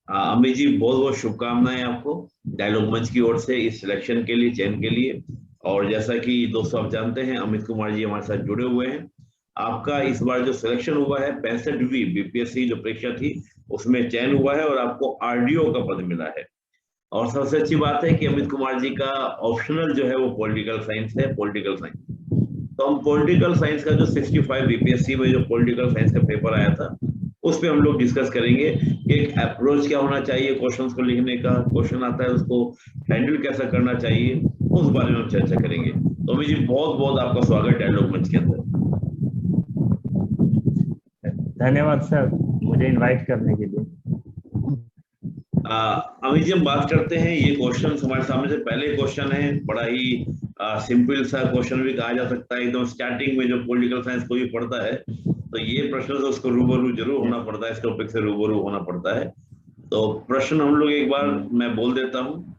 अमित जी, बहुत बहुत शुभकामनाएं आपको डायलॉग मंच की ओर से इस सिलेक्शन के लिए, चयन के लिए। और जैसा कि दोस्तों आप जानते हैं, अमित कुमार जी हमारे साथ जुड़े हुए हैं। आपका इस बार जो सिलेक्शन हुआ है 65वीं बीपीएससी जो परीक्षा थी, उसमें चयन हुआ है और आपको आरडीओ का पद मिला है। और सबसे अच्छी बात है कि अमित कुमार जी का ऑप्शनल जो है वो पॉलिटिकल साइंस है, पॉलिटिकल साइंस। तो हम पॉलिटिकल साइंस का जो 65 बीपीएससी में जो पॉलिटिकल साइंस का पेपर आया था, उस पे हम लोग डिस्कस करेंगे कि एक अप्रोच क्या होना चाहिए क्वेश्चंस को लिखने का, क्वेश्चन आता है उसको हैंडल कैसे करना चाहिए, उस बारे में हम चर्चा करेंगे। तो अमित जी, बहुत बहुत आपका स्वागत है डायलॉग मंच के अंदर। धन्यवाद सर, मुझे इनवाइट करने के लिए। अमित जी, हम बात करते हैं, ये क्वेश्चन हमारे सामने से पहले क्वेश्चन है, बड़ा ही सिंपल सा क्वेश्चन भी कहा जा सकता है। एकदम स्टार्टिंग में जो पॉलिटिकल साइंस कोई पढ़ता है तो ये प्रश्न से उसको रूबरू जरूर होना पड़ता है, इस टॉपिक से रूबरू होना पड़ता है। तो प्रश्न हम लोग एक बार मैं बोल देता हूँ।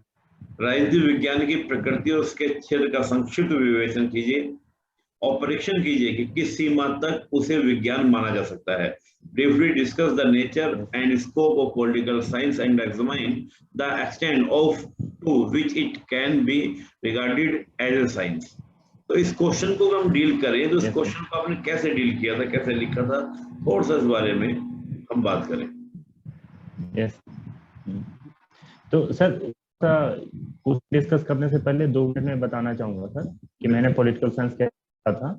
राजनीति विज्ञान की प्रकृति और उसके क्षेत्र का संक्षिप्त विवेचन कीजिए और परीक्षण कीजिए कि किस सीमा तक उसे विज्ञान माना जा सकता है। Briefly discuss the nature and scope of political science and examine the extent of to which it can be regarded as a science. तो इस क्वेश्चन को अगर हम डील करें तो इस क्वेश्चन को आपने कैसे डील किया था, कैसे लिखा था, थोड़ा सा इस बारे में हम बात करें। यस, तो सर कुछ डिस्कस करने से पहले 2 मिनट में बताना चाहूंगा सर कि मैंने पॉलिटिकल साइंस क्या था,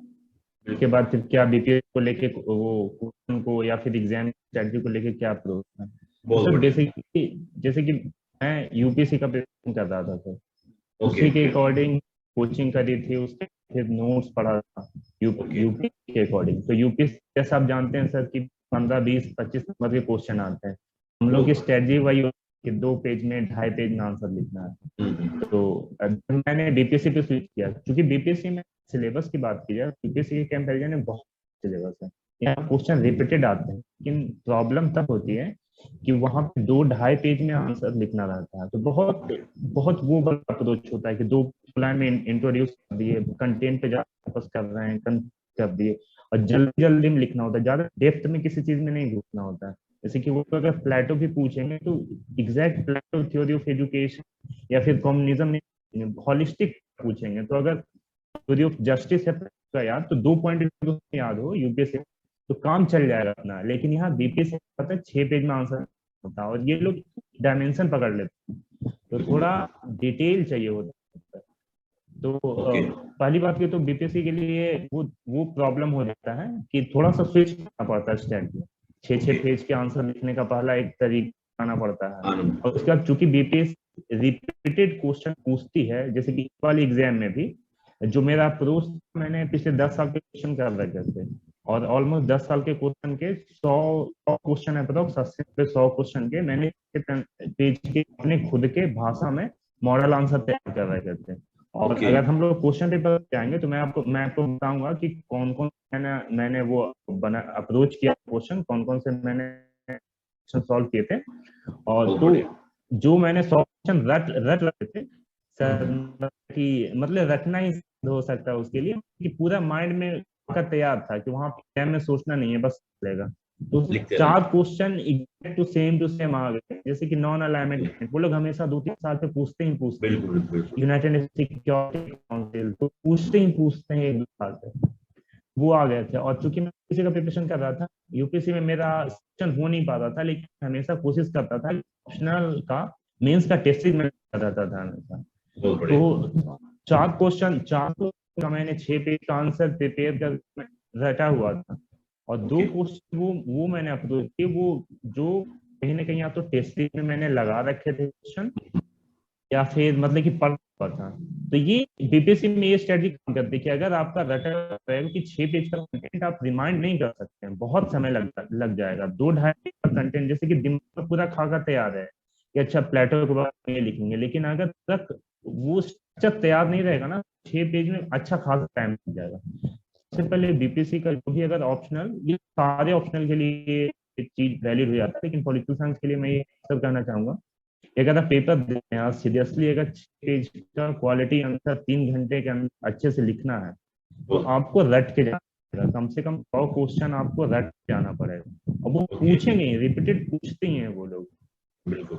उसके बाद फिर क्या बीपीएस को लेके वो क्वेश्चन को या फिर एग्जाम स्ट्रेटजी को लेके क्या अप्रोच था। तो सर बेसिकली जैसे कि मैं यूपीएससी का प्रिपरेशन कर रहा था सर, उसी के अकॉर्डिंग कोचिंग करी थी, उसके फिर नोट्स पढ़ा था यूपी के अकॉर्डिंग। तो यूपी जैसा आप जानते हैं सर कि 15, 20, 25 नंबर के क्वेश्चन आते हैं। हम लोग की स्ट्रेटजी वही कि 2 पेज में 2.5 पेज में आंसर लिखना है। तो मैंने बीपीएससी पे स्विच किया, क्योंकि बीपीएससी में सिलेबस की बात की जाए, यूपीएससी के कंपैरिजन में बहुत सिलेबस है। यहाँ क्वेश्चन रिपीटेड आते हैं, लेकिन प्रॉब्लम तब होती है कि वहां पे 2-2.5 पेज में आंसर लिखना रहता है। तो बहुत बहुत वो बड़ा अप्रोच होता है कि 2 लाइन में इंट्रोड्यूस कर दिए, कंटेंट पे ज्यादा फोकस कर रहे हैं, कर दिए, और जल्दी जल्दी में लिखना होता है, ज्यादा डेप्थ में किसी चीज में नहीं घुसना होता है। जैसे कि वो अगर प्लेटो भी पूछेंगे तो exact Plato theory of education या फिर कम्युनिज्म में हॉलिस्टिक पूछेंगे। तो अगर थ्योरी ऑफ जस्टिस है तो याद, तो 2 पॉइंट याद हो यूपीएससी तो काम चल जाएगा अपना। लेकिन यहाँ बीपीएससी पता है 6 पेज में आंसर होता है, और ये लोग डायमेंशन पकड़ लेते हैं, तो थोड़ा डिटेल चाहिए होता है। तो पहली बात की तो बीपीएससी के लिए वो प्रॉब्लम हो जाता है कि थोड़ा सा स्विच करना पड़ता है स्टैंड। 6-6 पेज के आंसर लिखने का पहला एक तरीका आना पड़ता है, और उसके बाद चूंकि बीपीएससी रिपीटेड क्वेश्चन पूछती है, जैसे कि वाली एग्जाम में भी जो मेरा अप्रोच, मैंने पिछले 10 साल के क्वेश्चन कर रखे थे, और ऑलमोस्ट 10 साल के क्वेश्चन के 100 क्वेश्चन है, बताओ 80 पे 100 क्वेश्चन के मैंने पेज के अपने खुद के भाषा में मॉडल आंसर तैयार कर रखे थे। और अगर हम लोग क्वेश्चन पेपर जाएंगे तो मैं आपको बताऊंगा कि कौन कौन मैंने वो बना अप्रोच किया क्वेश्चन, कौन कौन से मैंने सॉल्व किए थे। और तो जो मैंने 100 क्वेश्चन रट रखे थे सर, कि मतलब रटना ही हो सकता है उसके लिए कि पूरा माइंड में का तैयार था कि वहां एग्जाम में सोचना नहीं है, बस चलेगा। तो 4 क्वेश्चन एग्जैक्ट टू सेम आ गए, जैसे कि नॉन अलाइनमेंट वो लोग हमेशा 2-3 साल पे पूछते ही पूछते हैं, यूनाइटेड नेशन सिक्योरिटी काउंसिल तो पूछते हैं 1-2 साल पे, वो आ गए थे। और चूंकि मैं यूपीएससी का प्रिपरेशन कर रहा था, यूपीएससी में मेरा सिलेक्शन हो नहीं पाता था, लेकिन हमेशा कोशिश करता था ऑप्शनल का मेंस का टेस्टिंग में रहता था हमेशा। तो 4 क्वेश्चन का मैंने 6 पेज का आंसर प्रिपेयर कर रटा हुआ था, और 2 क्वेश्चन वो मैंने अप्रोच किए, वो जो कहीं ना कहीं या तो टेस्टिंग में मैंने लगा रखे थे क्वेश्चन, या फिर मतलब कि पढ़ हुआ था। तो ये बीपीएससी में ये स्ट्रेटजी काम करती है कि अगर आपका रटा रहेगा कि 6 पेज का कंटेंट आप रिमाइंड नहीं कर सकते हैं, बहुत समय लग जाएगा। 2-2.5 पेज का कंटेंट जैसे कि दिमाग पूरा खाका तैयार है कि अच्छा प्लेटो के बारे में लिखेंगे, लेकिन अगर तक वो स्ट्रक्चर तैयार नहीं रहेगा ना, 6 पेज में अच्छा खासा टाइम लग जाएगा। सबसे पहले बीपीएससी का जो भी अगर ऑप्शनल, ये सारे ऑप्शनल के लिए चीज वैलिड हो जाता है, लेकिन पॉलिटिकल साइंस के लिए मैं ये सब कहना चाहूंगा, अगर आप पेपर दे रहे हैं सीरियसली, अगर 6 पेज का क्वालिटी आंसर 3 घंटे के अंदर अच्छे से लिखना है, तो आपको रट के जाना पड़ेगा, कम से कम 100 क्वेश्चन आपको रट के जाना पड़ेगा। और वो पूछेंगे, रिपीटेड पूछते ही हैं वो लोग। बिल्कुल।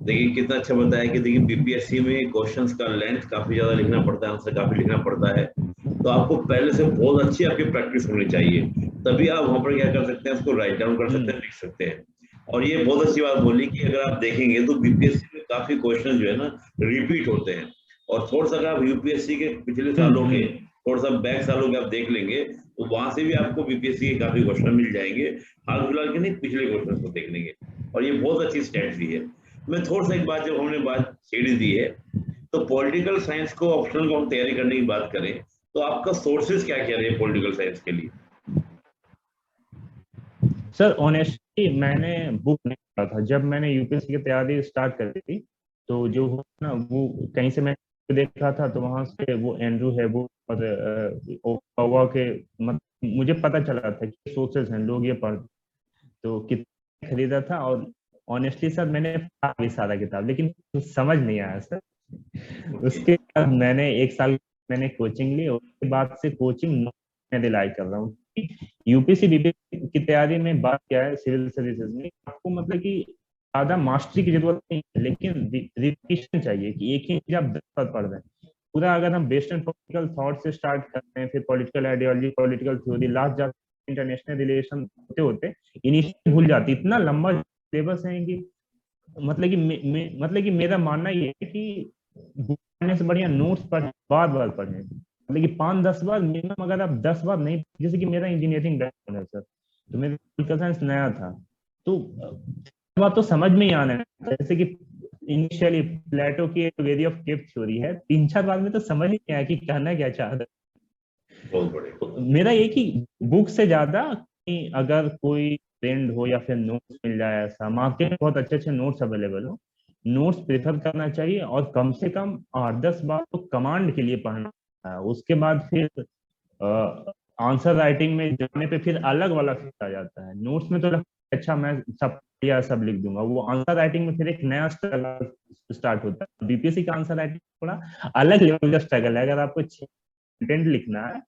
देखिए कितना अच्छा बताया कि देखिए बीपीएससी में क्वेश्चंस का लेंथ काफी ज्यादा लिखना पड़ता है, आंसर काफी लिखना पड़ता है, तो आपको पहले से बहुत अच्छी आपकी प्रैक्टिस होनी चाहिए, तभी आप वहां पर क्या कर सकते हैं, उसको राइट डाउन कर सकते हैं, लिख सकते हैं। और ये बहुत अच्छी बात बोली कि अगर आप देखेंगे तो बीपीएससी में काफी क्वेश्चन जो है ना रिपीट होते हैं, और थोड़ा सा अगर आप यूपीएससी के पिछले सालों के, थोड़ा सा बैक सालों के आप देख लेंगे तो वहां से भी आपको बीपीएससी के काफी क्वेश्चन मिल जाएंगे, हाल फिलहाल के नहीं, पिछले क्वेश्चन को देख लेंगे, और ये बहुत अच्छी स्ट्रेटजी है। मैं थोड़ा सा एक बात, जब हमने बात छेड़ी दी है, तो पॉलिटिकल साइंस को ऑप्शनल को हम तैयारी करने की बात करें, तो आपका सोर्सेज क्या क्या रहे पॉलिटिकल साइंस के लिए? सर ऑनेस्टली मैंने बुक नहीं पढ़ा था जब मैंने यूपीएससी की तैयारी स्टार्ट करी थी। तो जो हो ना वो कहीं से मैंने देखा था, तो वहां से वो एंड्रू है वो और ओकावा के मतलब मुझे पता चला था कि सोर्सेज हैं, लोग ये पढ़, तो किताब खरीदा था। और ऑनेस्टली सर मैंने पढ़ा भी सारा किताब, लेकिन कुछ समझ नहीं आया सर। ओके। उसके बाद मैंने एक साल मैंने कोचिंग ली, उसके बाद से कोचिंग मैं दिलाई कर रहा हूँ। यूपीसी बीपीएससी की तैयारी में बात क्या है, सिविल सर्विसेज में आपको मतलब कि ज्यादा मास्टरी की जरूरत नहीं है, लेकिन रिपीटेशन चाहिए कि एक ही चीज आप 10 बार पढ़ रहे हैं पूरा। अगर हम वेस्टर्न पॉलिटिकल थॉट से स्टार्ट करते हैं, फिर political ideology, political theory, last जाकर इंटरनेशनल रिलेशन होते होते इनिशियल भूल जाती, इतना लंबा सिलेबस है कि मतलब कि मतलब कि मेरा मानना ये है कि बुक पढ़ने से बढ़िया नोट्स पढ़ बार बार पढ़ें, मतलब कि 5-10 बार मिनिमम। अगर आप 10 बार नहीं, जैसे कि मेरा इंजीनियरिंग बैकग्राउंड है सर, तो मेरा पॉलिटिकल साइंस नया था, तो बात तो समझ में ही आने लगा। जैसे कि इनिशियली प्लेटो की एक वेरी ऑफ केप थ्योरी है, 3-4 बार में तो समझ ही नहीं आया कि कहना क्या चाह रहा बहुत बढ़िया। है। मेरा ये कि बुक से ज्यादा कि अगर कोई ट्रेंड हो या फिर नोट्स मिल जाए, ऐसा मार्केट में बहुत अच्छे अच्छे नोट्स अवेलेबल हो, नोट्स प्रेफर करना चाहिए। और कम से कम 8-10 बार तो कमांड के लिए पढ़ना है। उसके बाद फिर आंसर राइटिंग में जाने पे फिर अलग वाला फील आ जाता है। नोट्स में तो लगता है अच्छा मैं सब या सब लिख दूंगा, वो आंसर राइटिंग में फिर एक नया स्ट्रगल स्टार्ट होता है। बीपीएससी का आंसर राइटिंग थोड़ा अलग लेवल का स्ट्रगल है। अगर आपको कंटेंट लिखना है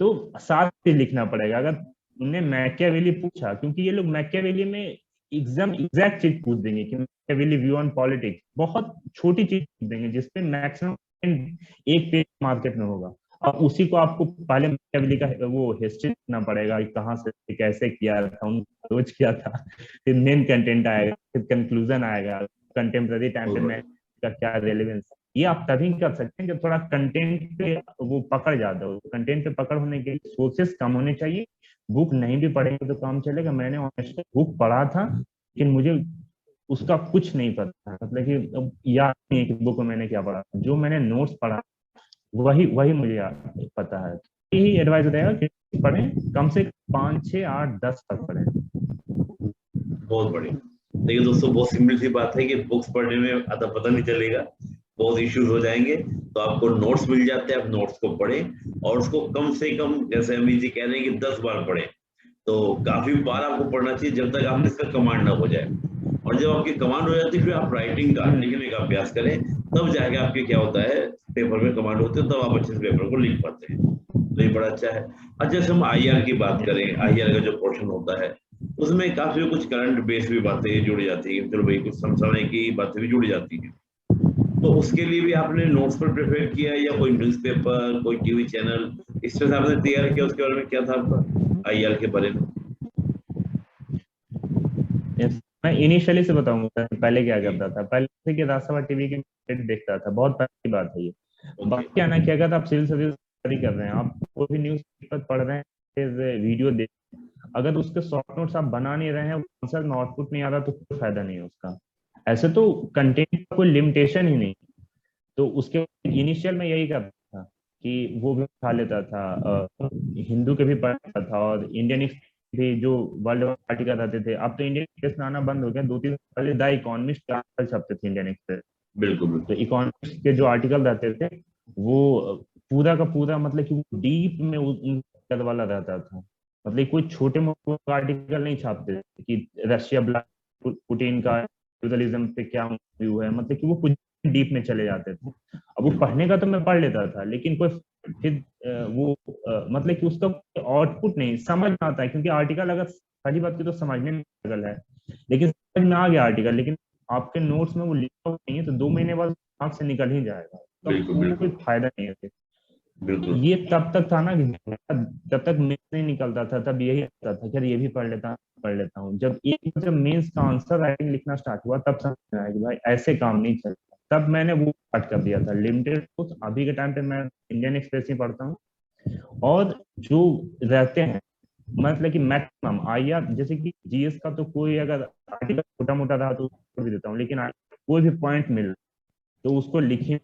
तो साथ से लिखना पड़ेगा। अगर उन्हें मैकियावेली पूछा, क्योंकि ये लोग मैकियावेली में एग्जाम एग्जैक्ट चीज पूछ देंगे कि मैकियावेली व्यू ऑन पॉलिटिक्स, बहुत छोटी चीज पूछ देंगे जिसपे मैक्सिमम एक पेज मार्केट में होगा। अब उसी को आपको पहले मैकियावेली का वो हिस्ट्री लिखना पड़ेगा, कहाँ से कैसे किया था, उनका अप्रोच किया था, फिर मेन कंटेंट आएगा, फिर कंक्लूजन आएगा, कंटेम्प्रेरी टाइम पे मैच का क्या रेलेवेंस। ये आप तभी कर सकते हैं जब थोड़ा कंटेंट पे वो पकड़ जाता हो। कंटेंट पे पकड़ होने के लिए सोर्सेस कम होने चाहिए। बुक नहीं भी पढ़ेंगे तो काम चलेगा। मैंने ऑनेस्टली बुक पढ़ा था, लेकिन मुझे उसका कुछ नहीं पता, मतलब कि अब याद नहीं है कि बुक में मैंने क्या पढ़ा। जो मैंने नोट्स पढ़ा वही वही मुझे याद पता है। यही एडवाइस रहेगा कि पढ़ें, कम से कम 5, 6, 8, 10 तक पढ़ें। बहुत बढ़िया। देखिए दोस्तों, बहुत सिंपल सी बात है कि बुक्स पढ़ने में आधा पता नहीं चलेगा, बहुत इश्यूज हो जाएंगे, तो आपको नोट्स मिल जाते हैं, आप नोट्स को पढ़ें और उसको कम से कम, जैसे अमित जी कह रहे हैं कि 10 बार पढ़ें, तो काफी बार आपको पढ़ना चाहिए जब तक आपने इसका कमांड ना हो जाए। और जब आपकी कमांड हो जाती है फिर आप राइटिंग का, लिखने का अभ्यास करें, तब जाके आपके क्या होता है, पेपर में कमांड होते हैं, तब आप अच्छे से पेपर को लिख पाते हैं। तो ये बड़ा अच्छा है। अच्छा, जैसे हम आईआर की बात करें, आईआर का जो पोर्शन होता है उसमें काफी कुछ करंट बेस भी बातें जुड़ी जाती है, चलो भाई कुछ समय की बातें भी जुड़ी जाती है, तो उसके लिए भी आपने नोट्स पर प्रिपेयर किया है या कोई न्यूज़पेपर, कोई टीवी चैनल, इस तरह से आपने तैयार किया? उसके बारे में क्या था आपका आईआर के बारे में? Yes. मैं इनिशियली से बताऊंगा पहले क्या जी। करता था। पहले से कि राज्यसभा टीवी के कंटेंट देखता था, बहुत पहले की बात है ये। ओके। बात क्या ना कि अगर आप सिविल सर्विस तैयारी कर रहे हैं, आप कोई भी न्यूज पेपर पढ़ रहे हैं, फिर वीडियो देख, अगर उसके शॉर्ट नोट्स आप बना नहीं रहे हैं, आंसर में आउटपुट नहीं आ रहा, तो कोई फायदा नहीं है उसका। ऐसे तो कंटेंट का कोई लिमिटेशन ही नहीं। तो उसके इनिशियल में यही करता था कि वो भी उठा लेता था, हिंदू के भी पढ़ता था, और इंडियन भी जो वर्ल्ड आर्टिकल रहते थे। अब तो इंडियन एक्सप्रेस में आना बंद हो गया, 2-3 साल पहले द इकोनॉमिस्ट के आर्टिकल छपते थे इंडियन एक्सप्रेस। बिल्कुल तो बिल्कुल। इकोनॉमिस्ट के जो आर्टिकल रहते थे वो पूरा का पूरा मतलब कि डीप में उन वाला रहता था। मतलब कोई छोटे मोटे आर्टिकल नहीं छापते थे कि रशिया पुतिन का फ्यूडलिज्म पे क्या व्यू है, मतलब कि वो कुछ डीप में चले जाते थे। अब वो पढ़ने का तो मैं पढ़ लेता था, लेकिन कोई फिर वो मतलब कि उसका आउटपुट नहीं समझ में आता है, क्योंकि आर्टिकल अगर पहली बात की तो समझने में स्ट्रगल है, लेकिन समझ में आ गया आर्टिकल, लेकिन आपके नोट्स में वो लिखा हुआ नहीं है तो 2 महीने बाद दिमाग से निकल ही जाएगा, तो बिल्कुल कोई बिल्कुल फायदा नहीं है फिर। बिल्कुल। ये तब तक था ना कि जब तक मेंस नहीं निकलता था तब यही आता था कि ये भी पढ़ लेता हूँ। जब मेंस का आंसर राइटिंग लिखना स्टार्ट हुआ तब समझ में आया कि भाई ऐसे काम नहीं चलता, तब मैंने वो स्टार्ट कर दिया था लिमिटेड कोर्स। अभी के टाइम पे मैं इंडियन एक्सप्रेस ही पढ़ता हूँ, और जो रहते हैं मतलब कि मैक्सिमम आईआर, जैसे कि जीएस का तो कोई अगर आर्टिकल छोटा मोटा रहा तो छोड़ भी देता हूँ, लेकिन कोई भी पॉइंट मिल तो उसको लिखे।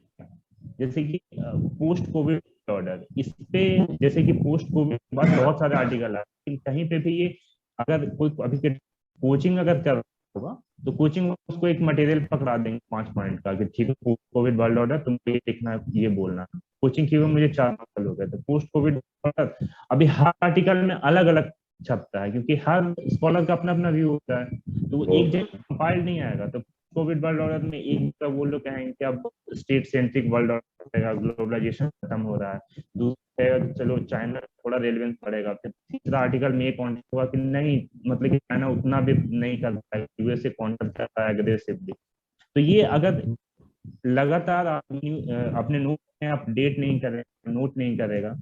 जैसे कि पोस्ट कोविड ऑर्डर, इस पे जैसे कि पोस्ट कोविड के बाद बहुत सारे आर्टिकल आए, लेकिन कहीं पे भी ये अगर कोई अभी के कोचिंग अगर कर होगा तो कोचिंग उसको एक मटेरियल पकड़ा देंगे 5 पॉइंट का कि ठीक है कोविड वर्ल्ड ऑर्डर तुमको ये लिखना है, ये बोलना है। कोचिंग की मुझे 4 साल हो गए थे। पोस्ट कोविड ऑर्डर अभी हर आर्टिकल में अलग अलग छपता है, क्योंकि हर स्कॉलर का अपना अपना व्यू होता है, तो वो एक जगह कंपाइल्ड नहीं आएगा। तो कोविड वर्ल्ड ऑर्डर में एक का वो लोग कहेंगे कि अब state centric world order, globalisation खत्म हो रहा है। दूसरा चलो चाइना थोड़ा रेलिवेंस पड़ेगा। फिर तीसरा आर्टिकल में ये कॉन्टेक्ट हुआ कि नहीं मतलब कि चाइना उतना भी नहीं कर रहा है, यूएसए कॉन्टेक्ट कर रहा है एग्रेसिवली। तो ये अगर लगातार आप अपने नोट में अपडेट नहीं करेगा, नोट नहीं करेगा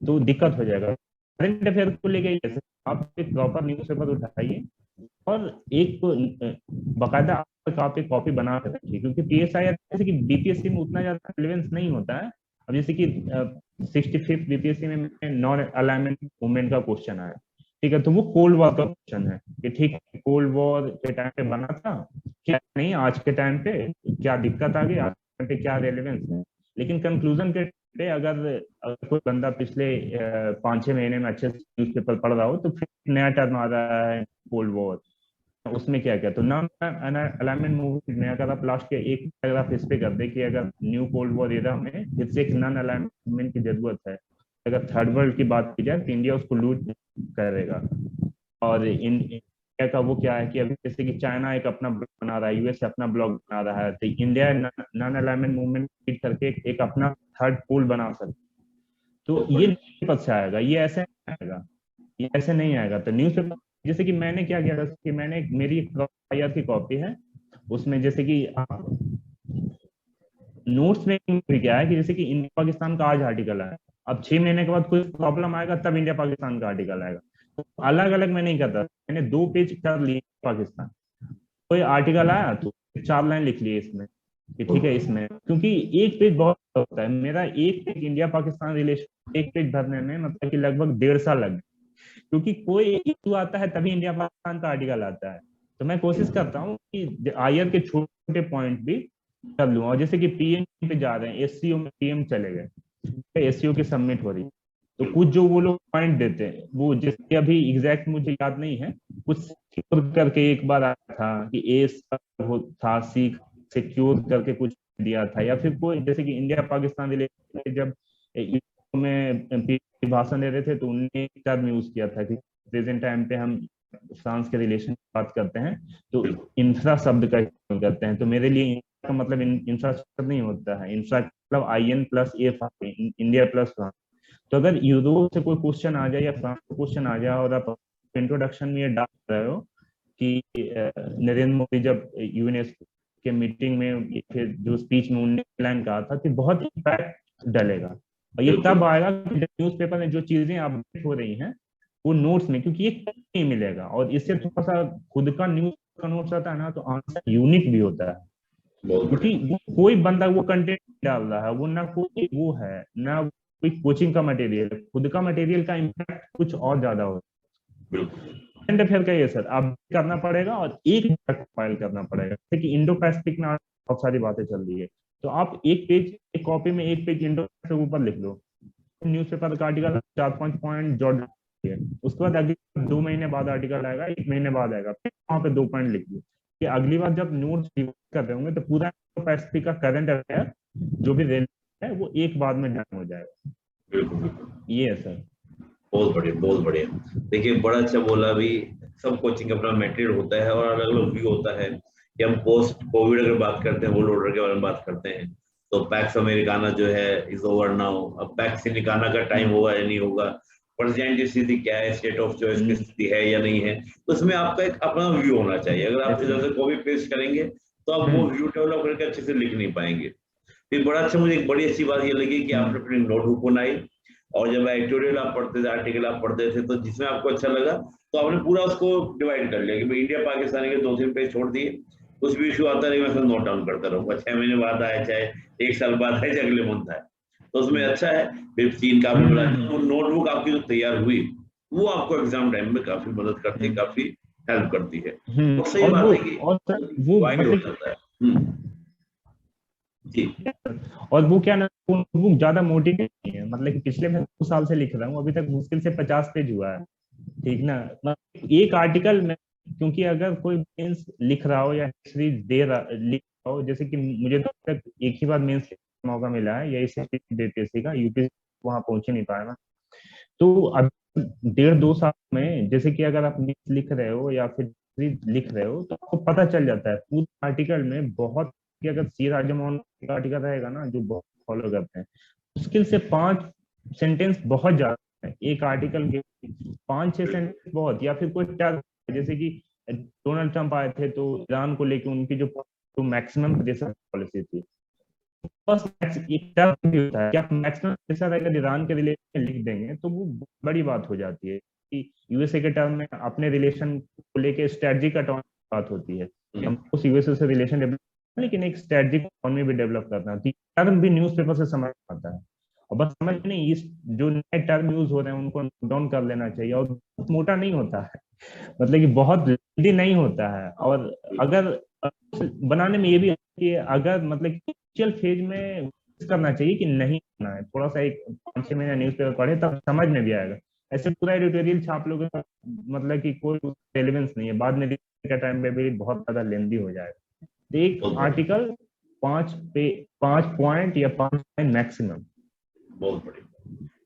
तो दिक्कत हो जाएगा। करंट अफेयर को लेकर आप एक प्रॉपर न्यूज पेपर उठाइए और एक बकायदा आप एक कॉपी बना कर रखिए, क्योंकि पीएसआई जैसे कि बीपीएससी में उतना ज्यादा रिलेवेंस नहीं होता है। अब जैसे कि 65th बीपीएससी में नॉन अलाइनमेंट मूवमेंट का क्वेश्चन आया, ठीक है, तो वो कोल्ड वॉर का क्वेश्चन है कि ठीक है कोल्ड वॉर के टाइम पे बना था क्या, नहीं आज के टाइम पे क्या दिक्कत आ गई, आज के टाइम पे क्या रेलेवेंस है। लेकिन कंक्लूजन के पे अगर कोई बंदा पिछले 5-6 महीने में अच्छे से न्यूज़पेपर पढ़ रहा हो तो फिर नया टर्म आ रहा है कोल्ड वॉर, उसमें क्या क्या। तो नॉन अलाइनमेंट मूवमेंट में अगर आप लास्ट के एक पैराग्राफ इस पे कर दे कि अगर न्यू कोल्ड वॉर एरा में फिर से एक नॉन अलाइनमेंट मूवमेंट की जरूरत है, अगर थर्ड वर्ल्ड की बात की जाए तो इंडिया उसको लूट करेगा। और इंडिया का वो क्या है कि अभी जैसे कि चाइना एक अपना ब्लॉक बना रहा है, यूएस अपना ब्लॉक बना रहा है, तो इंडिया नॉन अलाइनमेंट मूवमेंट करके एक अपना थर्ड पोल बना सकता। तो ये पद से आएगा, ये ऐसे नहीं आएगा, ये ऐसे नहीं आएगा। तो न्यूज पेपर जैसे कि मैंने क्या किया था कि मैंने मेरी आईआर की कॉपी है, उसमें जैसे कि नोट्स में क्या है कि जैसे कि इंडिया पाकिस्तान का आज आर्टिकल है, अब 6 महीने के बाद कोई प्रॉब्लम आएगा तब इंडिया पाकिस्तान का आर्टिकल आएगा। तो अलग अलग मैं नहीं करता, मैंने 2 पेज कर लिए पाकिस्तान, कोई आर्टिकल आया तो 4 लाइन लिख लिए इसमें कि ठीक है इसमें, क्योंकि एक पेज बहुत होता है। मेरा एक पेज इंडिया पाकिस्तान रिलेशन एक पेज भरने में मतलब कि लगभग 1.5 साल लग गए, क्योंकि कोई इशू आता है तभी इंडिया पाकिस्तान का आर्टिकल आता है। तो मैं कोशिश करता हूँ कि आईआर के छोटे पॉइंट भी कर लूँ। और जैसे कि पीएम पे जा रहे हैं, एससीओ में पीएम चले गए, एससीओ की सबमिट हो रही, तो कुछ जो वो लोग पॉइंट देते हैं वो जैसे अभी एग्जैक्ट मुझे याद नहीं है, कुछ सिक्योर करके एक बार आया था कि ए था, सी सिक्योर करके कुछ दिया था, या फिर कोई जैसे कि इंडिया पाकिस्तान रिलेटेड जब में भाषण दे रहे थे तो उन्होंने एक टर्म यूज किया था कि प्रेजेंट टाइम पे हम फ्रांस के रिलेशन की बात करते हैं तो इंफ्रा शब्द का इस्तेमाल करते हैं। तो मेरे लिए का मतलब इंफ्रास्ट्रक्चर नहीं होता है, इंफ्रा मतलब IN plus A India plus France. तो अगर यूरोप से कोई क्वेश्चन आ जाए या फ्रांस से क्वेश्चन आ जाए और आप इंट्रोडक्शन में ये डाल रहे हो कि नरेंद्र मोदी जब यूनेस्को के मीटिंग में फिर जो स्पीच में उन्होंने प्लान कहा था कि बहुत इम्पैक्ट डलेगा, और ये तब आएगा कि न्यूज़पेपर में जो चीजें अपडेट हो रही हैं वो नोट्स में, क्योंकि ये नहीं मिलेगा। और इससे थोड़ा सा खुद का न्यूज का नोट्स आता है ना तो आंसर यूनिक भी होता है, क्योंकि वो कोई बंदा वो कंटेंट डाल रहा है, वो ना कोई वो है ना कोई कोचिंग का मटेरियल, खुद का मटेरियल का इम्पैक्ट कुछ और ज्यादा होता है। करंट अफेयर का ये सर आप करना पड़ेगा और एक फाइल करना पड़ेगा, जैसे कि इंडो पैसिफिक में बहुत सारी बातें चल रही है, तो आप एक पेज एक कॉपी में एक पेज इंडो के ऊपर लिख लो, न्यूज़पेपर का आर्टिकल 4-5 पॉइंट जोड़, उसके बाद अगले 2 महीने बाद आर्टिकल आएगा, 1 महीने बाद आएगा, फिर वहां पे 2 पॉइंट लिख लो कि अगली बार जब नोट्स कर रहे होंगे तो पूरा पैसिफिक का करंट अफेयर जो भी रेलेवेंट है वो एक बार में डन हो जाएगा। बिल्कुल ये है सर। बहुत बढ़िया बहुत बढ़िया। देखिए बड़ा अच्छा बोला। अभी सब कोचिंग अपना मेटेरियल होता है और अलग अलग व्यू होता है कि हम पोस्ट कोविड अगर बात करते हैं वर्ल्ड ऑर्डर के बारे में बात करते हैं तो पैक्स अमेरिकाना जो है इज ओवर नाउ, अब पैक्स अमेरिकाना का टाइम होगा या नहीं होगा, प्रेजेंट की स्थिति क्या है, स्टेट ऑफ चॉइस की स्थिति है या नहीं है, तो उसमें आपका एक अपना व्यू होना चाहिए। अगर आप इधर से कॉपी पेस्ट करेंगे तो आप वो व्यू डेवलप करके अच्छे से लिख नहीं पाएंगे। फिर बड़ा अच्छा, मुझे एक बड़ी अच्छी बात ये लगी कि आपने अपनी नोटबुक बनाई, और जब एडिटोरियल आप पढ़ते थे, आर्टिकल आप पढ़ते थे, तो जिसमें आपको अच्छा लगा तो आपने पूरा उसको डिवाइड कर लिया कि भाई इंडिया पाकिस्तान के 2-3 पेज छोड़ दिए, कुछ भी इशू आता है मैं उसमें नोट डाउन करता रहूंगा, 6 महीने बाद आए चाहे 1 साल बाद आए चाहे अगले मंथ आए, तो उसमें अच्छा है। फिर चीन का आपने बनाया, तो नोटबुक आपकी जो तैयार हुई वो आपको एग्जाम टाइम में काफी मदद करती है, काफी हेल्प करती है। तो सही बात है कि वो वाइड हो जाता है। जी। और वो क्या ना, वो ज्यादा मोटी नहीं है, मतलब कि पिछले मैं 2 साल से लिख रहा हूँ, अभी तक मुश्किल से 50 पेज हुआ है, ठीक ना। मतलब एक आर्टिकल में, क्योंकि अगर कोई मेंस लिख रहा हो या हिस्ट्री लिख रहा हो, जैसे कि मुझे तो अब तक एक ही बार मेंस का मौका मिला है, यही से बीपीएससी का, यूपी वहां पहुंच ही नहीं पाया मैं। तो अब 1.5-2 साल में, जैसे कि अगर आप मेंस लिख रहे हो या फिर history लिख रहे हो, तो आपको पता चल जाता है पूरे आर्टिकल में बहुत, कि अगर सी राजमोहन का आर्टिकल रहेगा ना, जो बहुत फॉलो करते हैं, मुश्किल से 5 सेंटेंस बहुत ज्यादा है एक आर्टिकल के, 5-6 सेंटेंस बहुत, या फिर कोई टर्म, जैसे कि डोनाल्ड ट्रंप आए थे तो ईरान को लेकर उनकी जो मैक्सिमम प्रेशर पॉलिसी थी, बस एक टर्म भी होता है कि आप मैक्सिमम प्रेशर अगर ईरान के रिलेशन में लिख देंगे तो वो बड़ी बात हो जाती है, कि यूएसए के टर्म में अपने रिलेशन को लेकर स्ट्रेटजी का टर्म बात होती है कि हम उस यूएसए से रिलेशन डेवलप, लेकिन एक स्ट्रेटजी इकोनॉमी भी डेवलप करना है, टर्म भी न्यूज़पेपर से समझ आता है। और बस समझ नहीं, इस जो नए टर्म यूज हो रहे हैं उनको नोट डाउन कर लेना चाहिए, और मोटा नहीं होता है, मतलब कि बहुत जल्दी नहीं होता है। और अगर बनाने में ये भी है कि अगर मतलब इनिशियल फेज में करना चाहिए कि नहीं करना है, थोड़ा सा एक 5-6 महीने न्यूज़पेपर पढ़े तब समझ में भी आएगा। ऐसे पूरा एडिटोरियल छाप लोगे मतलब कि कोई रेलेवेंस नहीं है, बाद में का टाइम पे भी बहुत ज्यादा लेंदी हो जाएगा। तो एक आर्टिकल 5 पॉइंट या 5 लाइन मैक्सिमम। बहुत बढ़िया,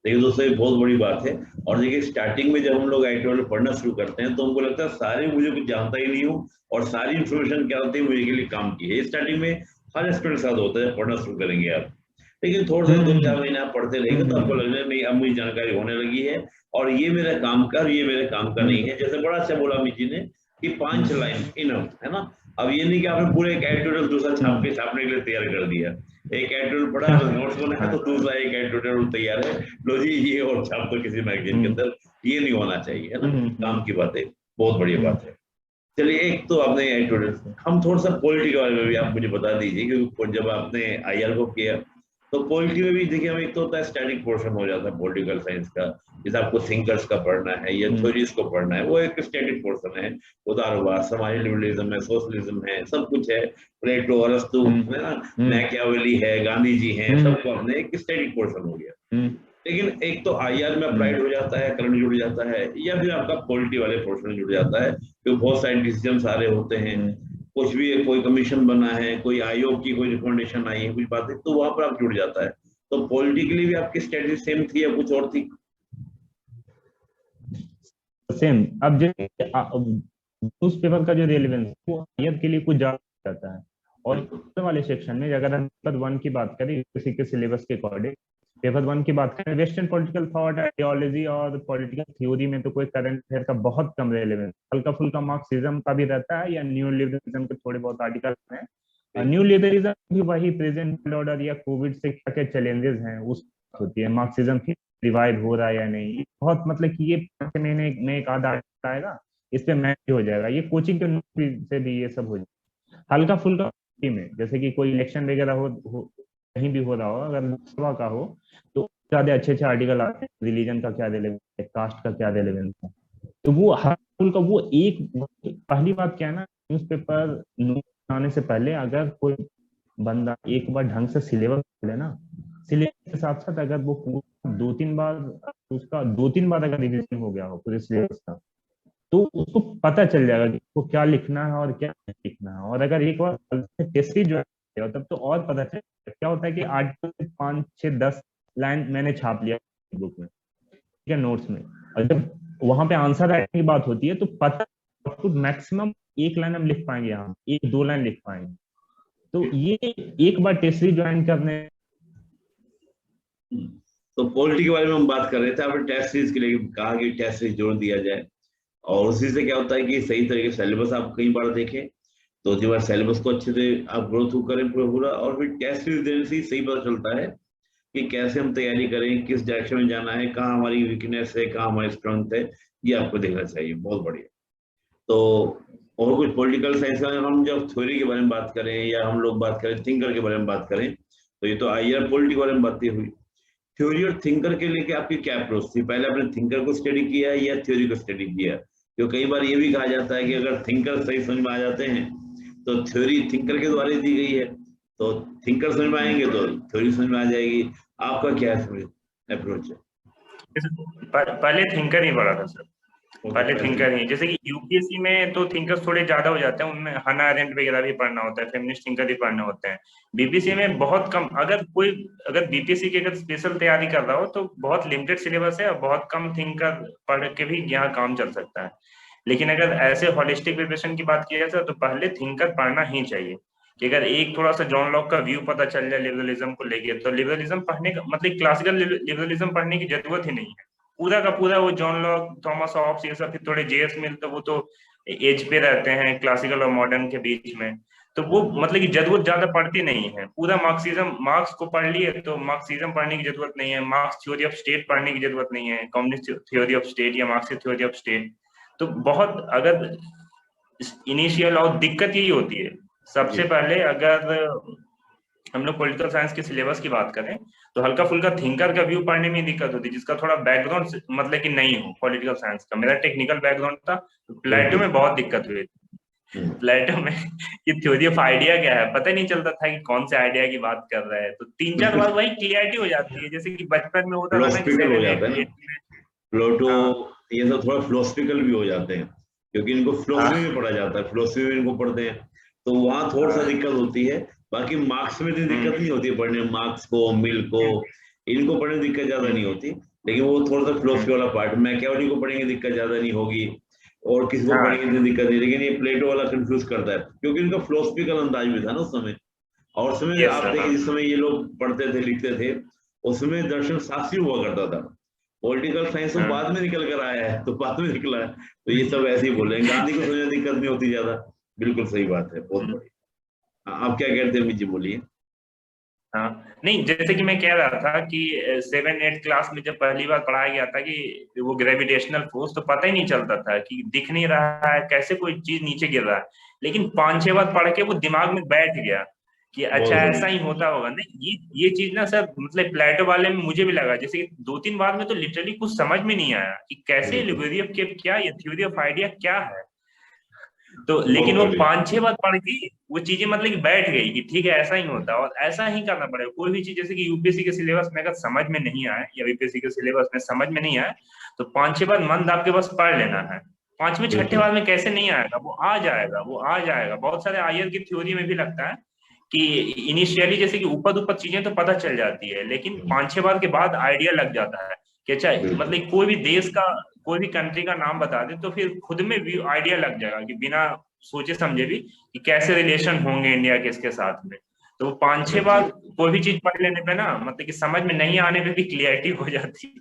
देखिए दोस्तों ये बहुत बड़ी बात है। और देखिए स्टार्टिंग में जब हम लोग एडिटोरियल पढ़ना शुरू करते हैं तो हमको लगता है सारे मुझे कुछ जानता ही नहीं हूँ, और सारी इन्फॉर्मेशन क्या होती है मुझे के लिए काम की है। स्टार्टिंग में हर स्टूडेंट साथ होता है, पढ़ना शुरू करेंगे आप, लेकिन थोड़ा सा 2-4 महीने आप पढ़ते रहेंगे तो आपको लगने नहीं अब मुझे जानकारी होने लगी है, और ये मेरे काम का, ये मेरे काम का नहीं है। जैसे बड़ा अच्छा बोला अमित जी ने कि 5 लाइन इनफ है ना। अब ये नहीं कि आपने पूरे एक एडिटोरियल दूसरा छापने के लिए तैयार कर दिया, एक एडिटोरियल पढ़ा बस नोट्स बनाया तो दूसरा एक एडिटोरियल तैयार है, लो जी ये और छाप दो किसी मैगजीन के अंदर, ये नहीं होना चाहिए, है ना। काम की बात है, बहुत बढ़िया बात है। चलिए, एक तो आपने एडिटोरियल, हम थोड़ा सा पॉलिटी के बारे में भी आप मुझे बता दीजिए, क्योंकि जब आपने आईआर को किया तो पॉलिटी में भी देखिए, हमें एक तो होता है स्टैटिक पोर्शन हो जाता है पॉलिटिकल साइंस का, जैसे आपको थिंकर्स का पढ़ना है या थ्योरीज को पढ़ना है, वो एक स्टैटिक पोर्शन है। उदारवाद, समाजी लिबरलिज्म है, सोशलिज्म है, सब कुछ है, प्लेटो, अरस्तु है ना, मैकियावेली है, गांधी जी हैं, सबको अपने एक स्टैटिक पोर्शन हो गया। लेकिन एक तो आईआर में अप्लाइड हो जाता है, करंट जुड़ जाता है, या फिर आपका पॉलिटी वाले पोर्शन में जुड़ जाता है, तो बहुत सारे डिसीजन सारे होते हैं, कुछ भी कोई कमीशन बना है, कोई आयोग की कोई रिकमेंडेशन आई है, कुछ बातें, तो वहां पर आप जुड़ जाता है। तो पॉलिटिकली भी आपकी स्ट्रेटजी सेम थी या कुछ और थी? सेम। अब न्यूज़पेपर का जो रेलेवेंस वो आईआर के लिए कुछ ज्यादा जाता है। और वाले सेक्शन में अगर हम पेपर 1 की बात करें किसी के सिलेबस के अकॉर्डिंग, पेपर 1 की बात करें, वेस्टर्न पॉलिटिकल थॉट, आइडियोलॉजी और पॉलिटिकल थ्योरी में तो कोई करंट अफेयर का बहुत कम रेलेवेंस, हल्का फुल्का मार्क्सिज्म का भी रहता है, या न्यू लिबरलिज्म के थोड़े बहुत आर्टिकल हैं। न्यू लिबरलिज्म भी वही प्रेजेंट ऑर्डर या कोविड से क्या क्या चैलेंजेस हैं उस होती है, मार्क्सिज्म फिर रिवाइव हो रहा है या नहीं, बहुत मतलब कि ये 5 महीने में एक आधा आएगा, इस पे मैच हो जाएगा, ये कोचिंग के से भी ये सब हो जाएगा। हल्का फुल्का में जैसे कि कोई इलेक्शन वगैरह हो कहीं भी हो रहा हो, अगर लोकसभा का हो तो ज्यादा अच्छे अच्छे आर्टिकल आते हैं, रिलीजन का क्या रिलेवेंस है, कास्ट का क्या रिलेवेंस है, तो वो हर स्कूल का वो एक। पहली बात क्या है ना, न्यूज़पेपर बनाने से पहले अगर कोई बंदा एक बार ढंग से सिलेबस पढ़े ना, सिलेबस के साथ साथ अगर वो पूरा 2-3 बार उसका 2-3 बार अगर रिवीजन हो गया हो पूरे सिलेबस का, तो उसको पता चल जाएगा कि उसको क्या लिखना है और क्या नहीं लिखना है। और अगर एक बार टेस्ट जो है तब तो और पता चल क्या होता है कि आर्टिकल से 5-6-10 लाइन मैंने छाप लिया बुक में, ठीक है, नोट्स में, और जब वहां पे आंसर राइटिंग की बात होती है तो पता मैक्सिमम 1 लाइन हम लिख पाएंगे, यहाँ 1-2 लाइन लिख पाएंगे। तो ये एक बार टेस्ट सीरीज ज्वाइन करने, तो पॉलिटी के बारे में हम बात कर रहे थे, आपने टेस्ट सीरीज के लिए कहा कि टेस्ट सीरीज जोड़ दिया जाए, और उसी से क्या होता है कि सही तरीके से सिलेबस आप कई बार देखें, तो जो बार सिलेबस को अच्छे से आप ग्रो थ्रू करें पूरा, और फिर टेस्ट सीरीज देने से ही सही पता चलता है कि कैसे हम तैयारी करें, किस डायरेक्शन में जाना है, कहाँ हमारी वीकनेस है, कहाँ हमारी स्ट्रेंथ है, ये आपको देखना चाहिए। बहुत बढ़िया। तो और कुछ पॉलिटिकल साइंस में हम जब थ्योरी के बारे में बात करें, या हम लोग बात करें थिंकर के बारे में बात करें, तो ये तो आईआर पॉलिटी के बारे में बातें हुई। थ्योरी और थिंकर के लेके आपकी क्या अप्रोच थी? पहले आपने थिंकर को स्टडी किया या थ्योरी को स्टडी किया? तो कई बार ये भी कहा जाता है कि अगर थिंकर सही समझ में आ जाते हैं तो थ्योरी थिंकर के द्वारा दी गई है, तो थिंकर समझ में आएंगे तो थ्योरी समझ में आ जाएगी। आपका क्या अप्रोच है? पहले थिंकर ही पढ़ा था सर, पहले थिंकर ही। जैसे कि यूपीएससी में तो थिंकर्स थोड़े ज्यादा हो जाते हैं, उनमें हन्ना अरेंट वगैरह भी पढ़ना होता है, फेमिनिस्ट थिंकर भी पढ़ने होते हैं। बीपीएससी में बहुत कम, अगर बीपीएससी की अगर स्पेशल तैयारी कर रहा हो तो बहुत लिमिटेड सिलेबस है और बहुत कम थिंकर पढ़ के भी यहाँ काम चल सकता है। लेकिन अगर ऐसे होलिस्टिक प्रिपरेशन की बात की जाए तो पहले थिंकर पढ़ना ही चाहिए, कि अगर एक थोड़ा सा जॉन लॉक का व्यू पता चल जाए लिबरलिज्म को लेके, तो लिबरलिज्म पढ़ने का मतलब क्लासिकल लिबरलिज्म पढ़ने की जरूरत ही नहीं है। पूरा का पूरा वो जॉन लॉक, थॉमस हॉब्स, ये सब, फिर थोड़े जेएस मिल, तो वो तो एज पे रहते हैं क्लासिकल और मॉडर्न के बीच में, तो वो मतलब कि जरूरत ज्यादा पड़ती नहीं है। पूरा मार्क्स को पढ़ लिए तो मार्क्सिज्म पढ़ने की जरूरत नहीं है, मार्क्स थ्योरी ऑफ स्टेट पढ़ने की जरूरत नहीं है, कम्युनिस्ट थ्योरी ऑफ स्टेट या मार्क्सिस्ट थ्योरी ऑफ स्टेट। तो बहुत अगर इनिशियल और दिक्कत यही होती है सबसे पहले, अगर हम लोग पॉलिटिकल साइंस के सिलेबस की बात करें तो हल्का फुल्का थिंकर का व्यू पढ़ने में दिक्कत होती है, जिसका थोड़ा बैकग्राउंड मतलब कि नहीं हो पॉलिटिकल साइंस का। मेरा टेक्निकल बैकग्राउंड था, तो प्लेटो में बहुत दिक्कत हुई थी। प्लेटो में ये थ्योरी ऑफ आइडिया क्या है पता ही नहीं चलता था कि कौन से आइडिया की बात कर रहा है, तो 3-4 बार वही क्लियरिटी हो जाती है, जैसे कि बचपन में होता था ना कि 7-8 प्लेटो ये सब थोड़ा फिलोसफिकल भी हो जाते हैं, क्योंकि इनको फिलोसफी में पढ़ा जाता है, फिलोसफी में इनको पढ़ते हैं, तो वहां थोड़ा सा दिक्कत होती है। बाकी मार्क्स में इतनी दिक्कत नहीं होती है पढ़ने, मार्क्स को, मिल को, इनको पढ़ने में दिक्कत ज्यादा नहीं होती, लेकिन वो थोड़ा सा फिलोसफी वाला पार्ट, मैकियावेली को पढ़ेंगे दिक्कत ज्यादा नहीं होगी, और किसी को पढ़ेंगे इतनी दिक्कत नहीं, लेकिन ये प्लेटो वाला कंफ्यूज करता है, क्योंकि इनका फिलोसफिकल अंदाज भी था ना उस समय। और उस समय आप देखिए जिस समय ये लोग पढ़ते थे लिखते थे, उसमें दर्शन शास्त्री हुआ करता था, पॉलिटिकल साइंस तो बाद में निकल कर आया है, तो बाद में निकला है, तो ये सब ऐसे ही बोल रहे हैं। गांधी को समझने दिक्कत नहीं होती ज्यादा, बिल्कुल सही बात है, बहुत बढ़िया। आप क्या कहते हैं जी, बोलिए। हाँ, नहीं, जैसे कि मैं कह रहा था कि 7-8 क्लास में जब पहली बार पढ़ाया गया था कि वो ग्रेविटेशनल फोर्स, तो पता ही नहीं चलता था कि दिख नहीं रहा है, कैसे कोई चीज नीचे गिर रहा है, लेकिन 5-6 बार पढ़ के वो दिमाग में बैठ गया कि अच्छा ऐसा ही होता होगा। नहीं, ये चीज ना सर, मतलब प्लेटो वाले में मुझे भी लगा, जैसे कि 2-3 बार में तो लिटरली कुछ समझ में नहीं आया कि कैसे लिबर्टी ऑफ क्या, ये थ्योरी ऑफ आइडिया क्या है। तो लेकिन वो 5-6 बार पढ़ के वो चीजें मतलब कि बैठ गई कि ठीक है ऐसा ही होता है और ऐसा ही करना पड़ेगा। कोई भी चीज जैसे कि यूपीएससी के सिलेबस में अगर समझ में नहीं आए या यूपीएससी के सिलेबस में समझ में नहीं आए तो 5-6 बार मन आपके पास पढ़ लेना है। 5वें-6ठे बार में कैसे नहीं आएगा, वो आ जाएगा, वो आ जाएगा। बहुत सारे आईआर की थ्योरी में भी लगता है कि इनिशियली जैसे कि ऊपर ऊपर चीजें तो पता चल जाती है, लेकिन 5-6 बार के बाद आइडिया लग जाता है कि अच्छा मतलब कोई भी देश का, कोई भी कंट्री का नाम बता दे तो फिर खुद में भी आइडिया लग जाएगा कि बिना सोचे समझे भी कि कैसे रिलेशन होंगे इंडिया के इसके साथ में। तो 5-6 बार कोई भी चीज पढ़ लेने पे ना, मतलब कि समझ में नहीं आने पे भी क्लियरिटी हो जाती है।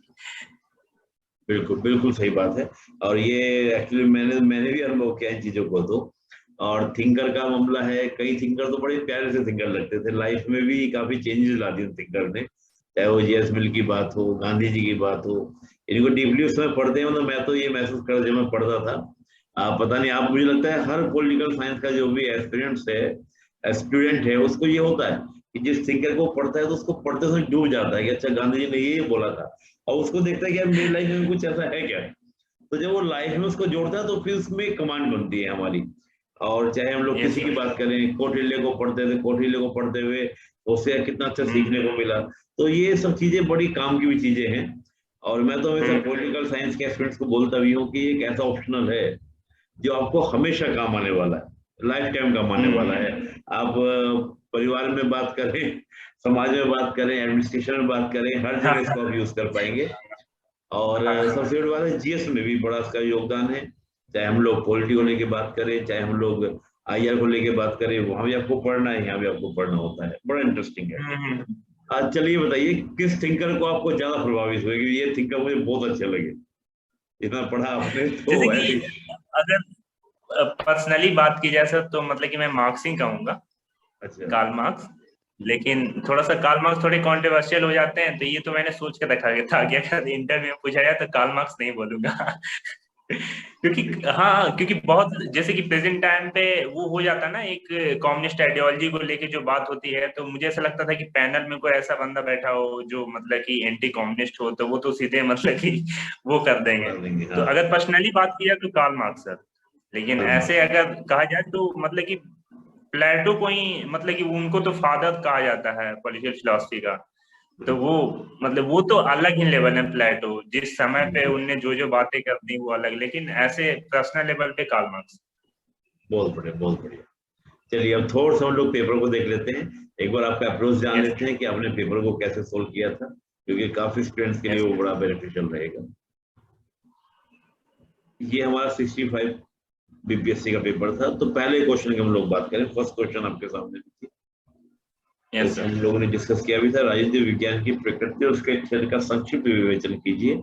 बिल्कुल बिल्कुल सही बात है, और ये एक्चुअली मैंने भी अनुभव किया इन चीजों को। तो और थिंकर का मामला है, कई थिंकर तो बड़े प्यारे से थिंकर लगते थे, लाइफ में भी काफी चेंजेस ला दिए थिंकर ने, चाहे वो जेएस मिल की बात हो, गांधी जी की बात हो, इनको डीपली उस समय पढ़ते हैं। मतलब मैं तो ये महसूस कर जब मैं पढ़ता था, पता नहीं आप, मुझे लगता है हर पॉलिटिकल साइंस का जो भी एस्पिरेंट्स है, स्टूडेंट है, उसको ये होता है कि जिस थिंकर को पढ़ता है तो उसको पढ़ते समय डूब जाता है कि अच्छा गांधी जी ने ये बोला था, और उसको देखता है कि यार मेरी लाइफ में कुछ ऐसा है क्या। तो जब वो लाइफ में उसको जोड़ता है तो फिर उसमें कमांड बनती है हमारी। और चाहे हम लोग किसी की बात करें, कौटिल्य को पढ़ते थे, कौटिल्य को पढ़ते हुए उससे कितना अच्छा सीखने को मिला। तो ये सब चीजें बड़ी काम की भी चीजें हैं, और मैं तो हमेशा पॉलिटिकल साइंस के स्टूडेंट्स को बोलता भी हूँ कि एक ऐसा ऑप्शनल है जो आपको हमेशा काम आने वाला है, लाइफ टाइम काम आने वाला है। आप परिवार में बात करें, समाज में बात करें, एडमिनिस्ट्रेशन में बात करें, हर जगह इसको आप यूज कर पाएंगे। और सबसे बड़ी बात है जीएस में भी बड़ा इसका योगदान है, चाहे हम लोग पॉलिटी को लेके बात करें, चाहे हम लोग IR को लेके बात करें, वहां भी आपको पढ़ना है, यहाँ भी आपको पढ़ना होता है, बड़ा इंटरेस्टिंग है। आज चलिए बताइए किस थिंकर को आपको ज्यादा प्रभावित हुए, क्योंकि ये थिंकर मुझे बहुत अच्छे लगे, इतना पढ़ा आपने जैसे तो कि अगर पर्सनली बात की जाए सर, तो मतलब कि मैं मार्क्स ही कहूंगा, अच्छा। Karl Marx. लेकिन थोड़ा सा कार्ल मार्क्स थोड़े कॉन्ट्रोवर्शियल हो जाते हैं, तो ये तो मैंने सोच के रखा था कि अगर इंटरव्यू में पूछा जाए तो कार्ल मार्क्स नहीं बोलूंगा। क्योंकि हाँ, क्योंकि बहुत जैसे कि प्रेजेंट टाइम पे वो हो जाता है ना, एक कम्युनिस्ट आइडियोलॉजी को लेके जो बात होती है, तो मुझे ऐसा लगता था कि पैनल में कोई ऐसा बंदा बैठा हो जो मतलब कि एंटी कम्युनिस्ट हो, तो वो तो सीधे मतलब कि वो कर देंगे। तो हाँ। अगर पर्सनली बात की जाए तो कार्ल मार्क्स सर। लेकिन ऐसे अगर कहा जाए तो मतलब कि प्लेटो को ही मतलब कि उनको तो फादर कहा जाता है पॉलिटिकल फिलोसफी का। तो वो मतलब वो तो अलग ही लेवल है प्लेटो, जिस समय पे उनने जो जो बातें कर दी वो अलग, लेकिन ऐसे पर्सनल लेवल पे कार्ल मार्क्स। बहुत बढ़िया, बहुत बढ़िया। चलिए अब थोड़ा सा हम लोग पेपर को देख लेते हैं, एक बार आपका अप्रोच जान यस लेते हैं कि आपने पेपर को कैसे सोल्व किया था, क्योंकि काफी स्टूडेंट्स के लिए यस वो बड़ा बेनिफिशियल रहेगा। ये हमारा 65 BPSC का पेपर था। तो पहले क्वेश्चन की हम लोग बात करें, फर्स्ट क्वेश्चन आपके सामने थी, यस तो हम लोगों ने डिस्कस किया भी था, राजनीति विज्ञान की प्रकृति और उसके क्षेत्र का संक्षिप्त विवेचन कीजिए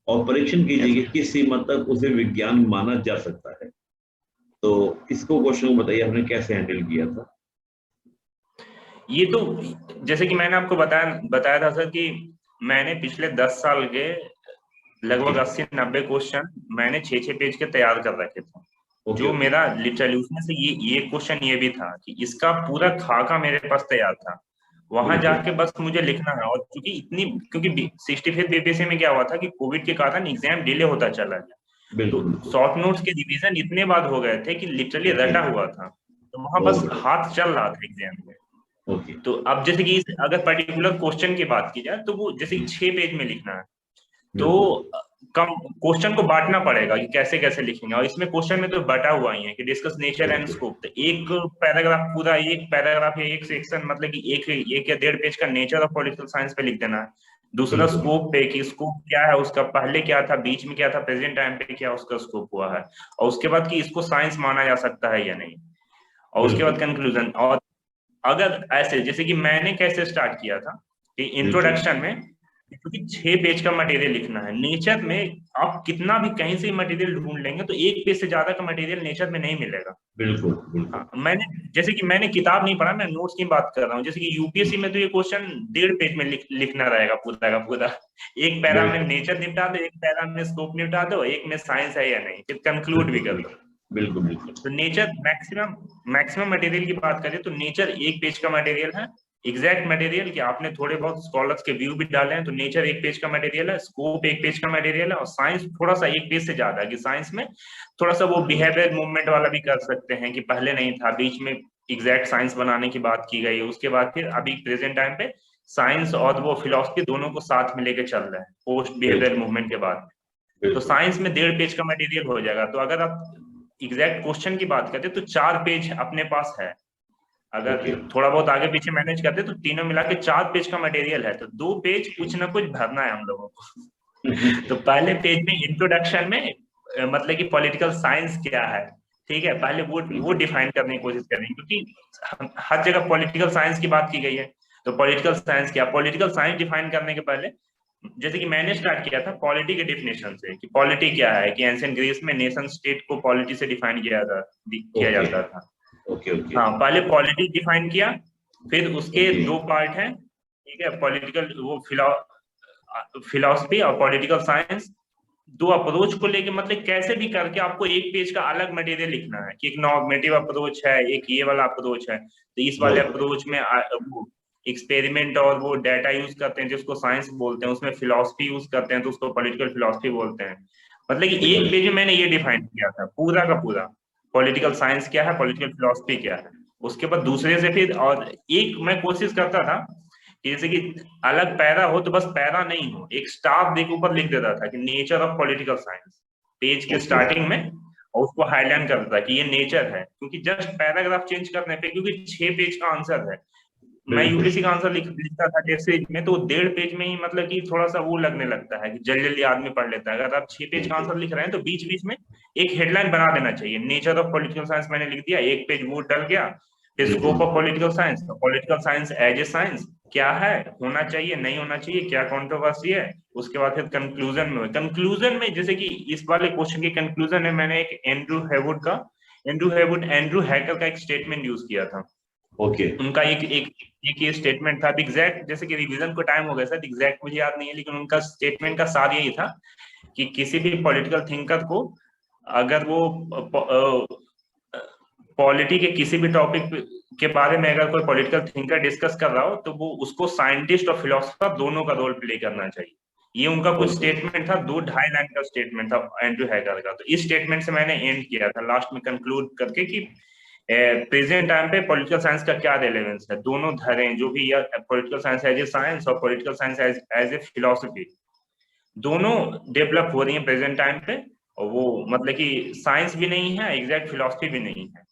और परीक्षण कीजिए कि किस सीमा तक उसे विज्ञान माना जा सकता है। तो इसको क्वेश्चन को बताइए आपने कैसे हैंडल किया था। ये तो जैसे कि मैंने आपको बताया था सर कि मैंने पिछले 10 साल के लगभग 80-90 क्वेश्चन मैंने 6-6 पेज के तैयार कर रखे थे। जो मेरा लिटरली उसमें से ये क्वेश्चन ये भी था कि इसका पूरा खाका मेरे पास तैयार था, वहां जाके बस मुझे लिखना है। और क्योंकि 65 बीपीएससी में क्या हुआ था कि कोविड के कारण एग्जाम डिले होता चला गया, तो शॉर्ट नोट्स के रिवीजन इतने बाद हो गए थे कि लिटरली रटा हुआ था, तो वहां बस हाथ चल रहा था एग्जाम में। तो अब जैसे कि अगर पर्टिकुलर क्वेश्चन की बात की जाए तो वो जैसे 6 पेज में लिखना है, तो कम क्वेश्चन को बांटना पड़ेगा कि कैसे कैसे लिखेंगे। और इसमें क्वेश्चन में तो बटा हुआ ही है कि डिस्कस नेचर एंड स्कोप। तो एक पैराग्राफ पूरा, एक पैराग्राफ या एक सेक्शन मतलब कि एक या 1.5 पेज का नेचर ऑफ पॉलिटिकल साइंस पे लिख देना है। दूसरा स्कोप पे कि स्कोप क्या है उसका, पहले क्या था, बीच में क्या था, प्रेजेंट टाइम पे क्या उसका स्कोप हुआ है, और उसके बाद कि इसको साइंस माना जा सकता है या नहीं, और उसके बाद कंक्लूजन। और अगर ऐसे जैसे कि मैंने कैसे स्टार्ट किया था कि इंट्रोडक्शन में, क्योंकि 6 पेज का मटेरियल लिखना है, नेचर में आप कितना भी कहीं से मटेरियल ढूंढ लेंगे तो 1 पेज से ज्यादा का मटेरियल नेचर में नहीं मिलेगा। बिल्कुल। हाँ, जैसे कि मैंने किताब नहीं पढ़ा, मैं नोट्स की बात कर रहा हूँ। जैसे कि यूपीएससी में तो ये क्वेश्चन 1.5 पेज में लिखना रहेगा पूरा का पूरा। एक पैरा में नेचर निपटा दो, एक पैरा में स्कोप निपटा दो, एक में साइंस है या नहीं, फिर कंक्लूड भी कर दो। बिल्कुल। तो नेचर मैक्सिमम मटेरियल की बात करें तो नेचर 1 पेज का मटेरियल है। एग्जैक्ट मटेरियल कि आपने थोड़े बहुत स्कॉलर्स के व्यू भी डाले हैं, तो नेचर 1 पेज का मटेरियल है, स्कोप 1 पेज का मटेरियल है, और साइंस थोड़ा सा 1 पेज से ज्यादा है कि साइंस में थोड़ा सा वो बिहेवियर मूवमेंट वाला भी कर सकते हैं कि पहले नहीं था, बीच में एग्जैक्ट साइंस बनाने की बात की गई है, उसके बाद फिर अभी प्रेजेंट टाइम पे साइंस और वो फिलोसफी दोनों को साथ में लेके चल रहे हैं पोस्ट बिहेवियर मूवमेंट के बाद। तो साइंस में 1.5 पेज का मटेरियल हो जाएगा। तो अगर आप एग्जैक्ट क्वेश्चन की बात करें तो 4 पेज अपने पास है। अगर थोड़ा बहुत आगे पीछे मैनेज करते तो तीनों मिला के 4 पेज का मटेरियल है, तो 2 पेज कुछ ना कुछ भरना है हम लोगों को। तो पहले पेज में इंट्रोडक्शन में मतलब कि पॉलिटिकल साइंस क्या है, ठीक है, पहले वो डिफाइन करने की कोशिश करेंगे, क्योंकि हर जगह पॉलिटिकल साइंस की बात की गई है। तो पॉलिटिकल साइंस क्या, पॉलिटिकल साइंस डिफाइन करने के पहले जैसे कि मैंने स्टार्ट किया था पॉलिटी के डिफिनेशन से कि पॉलिटी क्या है, कि एंशिएंट ग्रीस में नेशन स्टेट को पॉलिटी से डिफाइन किया जाता था। हाँ, पहले पॉलिटी डिफाइन किया, फिर उसके 2 पार्ट हैं, ठीक है, पॉलिटिकल वो फिलॉसफी और पॉलिटिकल साइंस। 2 अप्रोच को लेके मतलब कैसे भी करके आपको 1 पेज का अलग मटेरियल लिखना है कि एक नॉर्मेटिव अप्रोच है, एक ये वाला अप्रोच है। तो इस वाले अप्रोच में वो एक्सपेरिमेंट और वो डाटा यूज करते हैं जिसको साइंस बोलते हैं, उसमें फिलॉसफी यूज करते हैं तो उसको पॉलिटिकल फिलॉसफी बोलते हैं। मतलब कि 1 पेज में मैंने ये डिफाइन किया था पूरा का पूरा, पॉलिटिकल साइंस क्या है, पॉलिटिकल फिलॉसफी क्या है। उसके बाद दूसरे से फिर और एक मैं कोशिश करता था कि जैसे कि अलग पैरा हो तो बस पैरा नहीं हो, एक स्टाफ देख ऊपर लिख देता था कि nature of political science page के स्टार्टिंग में, और उसको हाईलाइट करता था कि ये नेचर है, क्योंकि जस्ट पैराग्राफ चेंज करने पे, क्योंकि 6 पेज का आंसर है, मैं यूपीएससी का आंसर लिखता था टेस्ट सीरीज में, तो 1.5 पेज में ही मतलब कि थोड़ा सा वो लगने लगता है कि जल्दी जल्दी आदमी पढ़ लेता है। अगर आप 6 पेज का आंसर लिख रहे हैं तो बीच बीच में एक हेडलाइन बना देना चाहिए। नेचर ऑफ पॉलिटिकल साइंस मैंने लिख दिया, 1 पेज वो डल गया। फिर scope of political science, political science as a science क्या है, होना चाहिए नहीं होना चाहिए, क्या कंट्रोवर्सी है, उसके बाद फिर कंक्लूजन में जैसे कि इस वाले क्वेश्चन के कंक्लूजन में मैंने एक एंड्रू हैकर का एक स्टेटमेंट यूज किया था। ओके उनका एक ये स्टेटमेंट था, एग्जैक्ट जैसे कि रिवीजन को टाइम हो गया सर, एग्जैक्ट मुझे याद नहीं है, लेकिन उनका स्टेटमेंट का सार यही था कि किसी भी पॉलिटिकल थिंकर को अगर वो पॉलिटी के किसी भी टॉपिक के बारे में अगर कोई पॉलिटिकल थिंकर डिस्कस कर रहा हो तो वो उसको साइंटिस्ट और फिलोसफर दोनों का रोल प्ले करना चाहिए। ये उनका कुछ स्टेटमेंट था, 2-2.5 लाइन का स्टेटमेंट था एंड्रू हैगर का। तो इस स्टेटमेंट से मैंने एंड किया था लास्ट में कंक्लूड करके कि प्रेजेंट टाइम पे पॉलिटिकल साइंस का क्या रेलेवेंस है। दोनों धरें जो भी political science as a science और political science as a philosophy, दोनों डेवलप हो रही है प्रेजेंट टाइम पे। और वो मतलब कि साइंस भी नहीं है, एग्जैक्ट फिलोसफी भी नहीं है।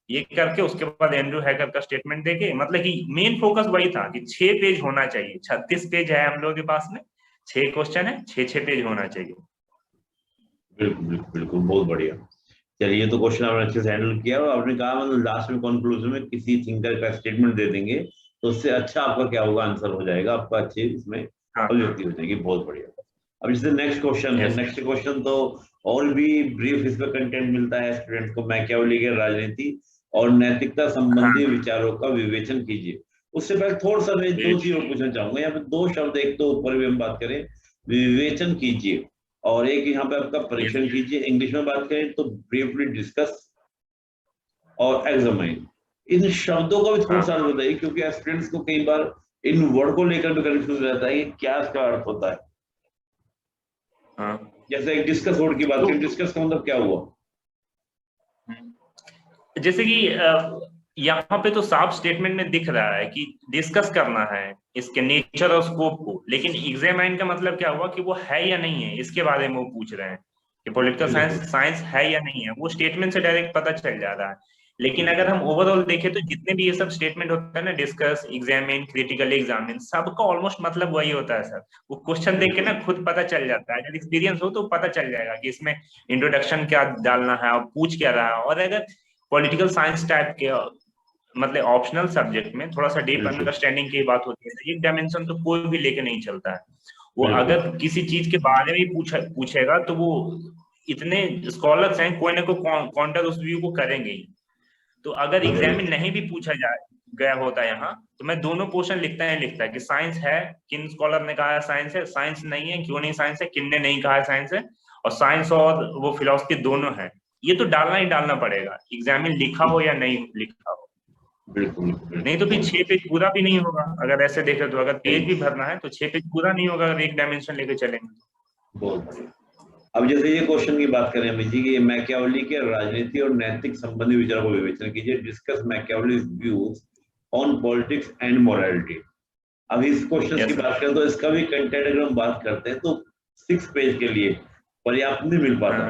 ये करके उसके बाद एंड्रू हैगर का स्टेटमेंट देके मतलब कि मेन फोकस वही था कि 6 पेज होना चाहिए। 36 पेज है हम लोगों के पास में, 6 क्वेश्चन है, 6 पेज होना चाहिए। बिल्कुल बिल्कुल बिल्कुल, बहुत बढ़िया। चलिए, तो क्वेश्चन आपने अच्छे से हैंडल किया और आपने कहा मतलब लास्ट में कंक्लूजन में किसी थिंकर का स्टेटमेंट दे देंगे तो उससे अच्छा आपका क्या होगा, आंसर हो जाएगा आपका, अच्छे इसमें अभिव्यक्ति हो जाएगी। बहुत बढ़िया। अब जैसे नेक्स्ट क्वेश्चन है, नेक्स्ट क्वेश्चन तो और भी ब्रीफ इसमें कंटेंट मिलता है स्टूडेंट को। मैकियावेली के राजनीति और नैतिकता संबंधी विचारों का विवेचन कीजिए। उससे पहले थोड़ा सा मैं 2 चीजें पूछना चाहूंगा। यहाँ पे 2 शब्द, एक तो ऊपर भी हम बात करें विवेचन कीजिए और एक यहाँ पे आपका परीक्षण कीजिए। इंग्लिश में बात करें तो ब्रीफली डिस्कस और एग्जामाइन। इन शब्दों का भी थोड़ा सा बताइए, क्योंकि स्टूडेंट्स को कई बार इन वर्ड को लेकर भी कंफ्यूज रहता है कि क्या इसका अर्थ होता है। जैसे एक डिस्कस वर्ड की बात करें, डिस्कस का मतलब क्या हुआ? जैसे कि यहाँ पे तो साफ स्टेटमेंट में दिख रहा है कि डिस्कस करना है इसके नेचर और स्कोप को, लेकिन एग्जामाइन का मतलब क्या हुआ कि वो है या नहीं है, इसके बारे में वो पूछ रहे हैं कि पॉलिटिकल साइंस है या नहीं है। वो स्टेटमेंट से डायरेक्ट पता चल जा रहा है। लेकिन अगर हम ओवरऑल देखें तो जितने भी ये सब स्टेटमेंट होता है ना, डिस्कस, एग्जामिन, क्रिटिकली एग्जामिन, सबका ऑलमोस्ट मतलब वही होता है सर। वो क्वेश्चन देख के ना खुद पता चल जाता है। अगर एक्सपीरियंस हो तो पता चल जाएगा कि इसमें इंट्रोडक्शन क्या डालना है और पूछ क्या रहा है। और अगर पॉलिटिकल साइंस टाइप के मतलब ऑप्शनल सब्जेक्ट में थोड़ा सा डीप अंडरस्टैंडिंग की बात होती है, एक डायमेंशन तो कोई भी लेके नहीं चलता है। वो अगर किसी चीज के बारे में पूछेगा तो वो इतने स्कॉलर्स हैं, कोई ना कोई काउंटर उस व्यू को करेंगे ही। तो अगर एग्जाम में नहीं भी पूछा गया होता यहाँ, तो मैं दोनों क्वेश्चन लिखता है कि साइंस है, किन स्कॉलर ने कहा है साइंस है, साइंस नहीं है, क्यों नहीं साइंस है, किन ने नहीं कहा है साइंस है, और साइंस और वो फिलोसफी दोनों है। ये तो डालना ही डालना पड़ेगा, एग्जाम में लिखा हो या नहीं लिखा हो। बिल्कुल, नहीं तो फिर 6 पेज पूरा भी नहीं होगा। अगर ऐसे देखे तो अगर पेज भी भरना है तो 6 पेज पूरा नहीं होगा अगर एक डायमेंशन लेके चलेंगे। बहुत बढ़िया। अब जैसे ये क्वेश्चन की बात करें अमित जी की, मैकियावेली के राजनीति और नैतिक संबंधी विचारों को विवेचन कीजिए। Discuss Machiavelli's views on politics and morality. अब इस क्वेश्चन की बात करें तो इसका भी कंटेंट अगर हम बात करते हैं तो 6 पेज के लिए पर्याप्त नहीं मिल पाता।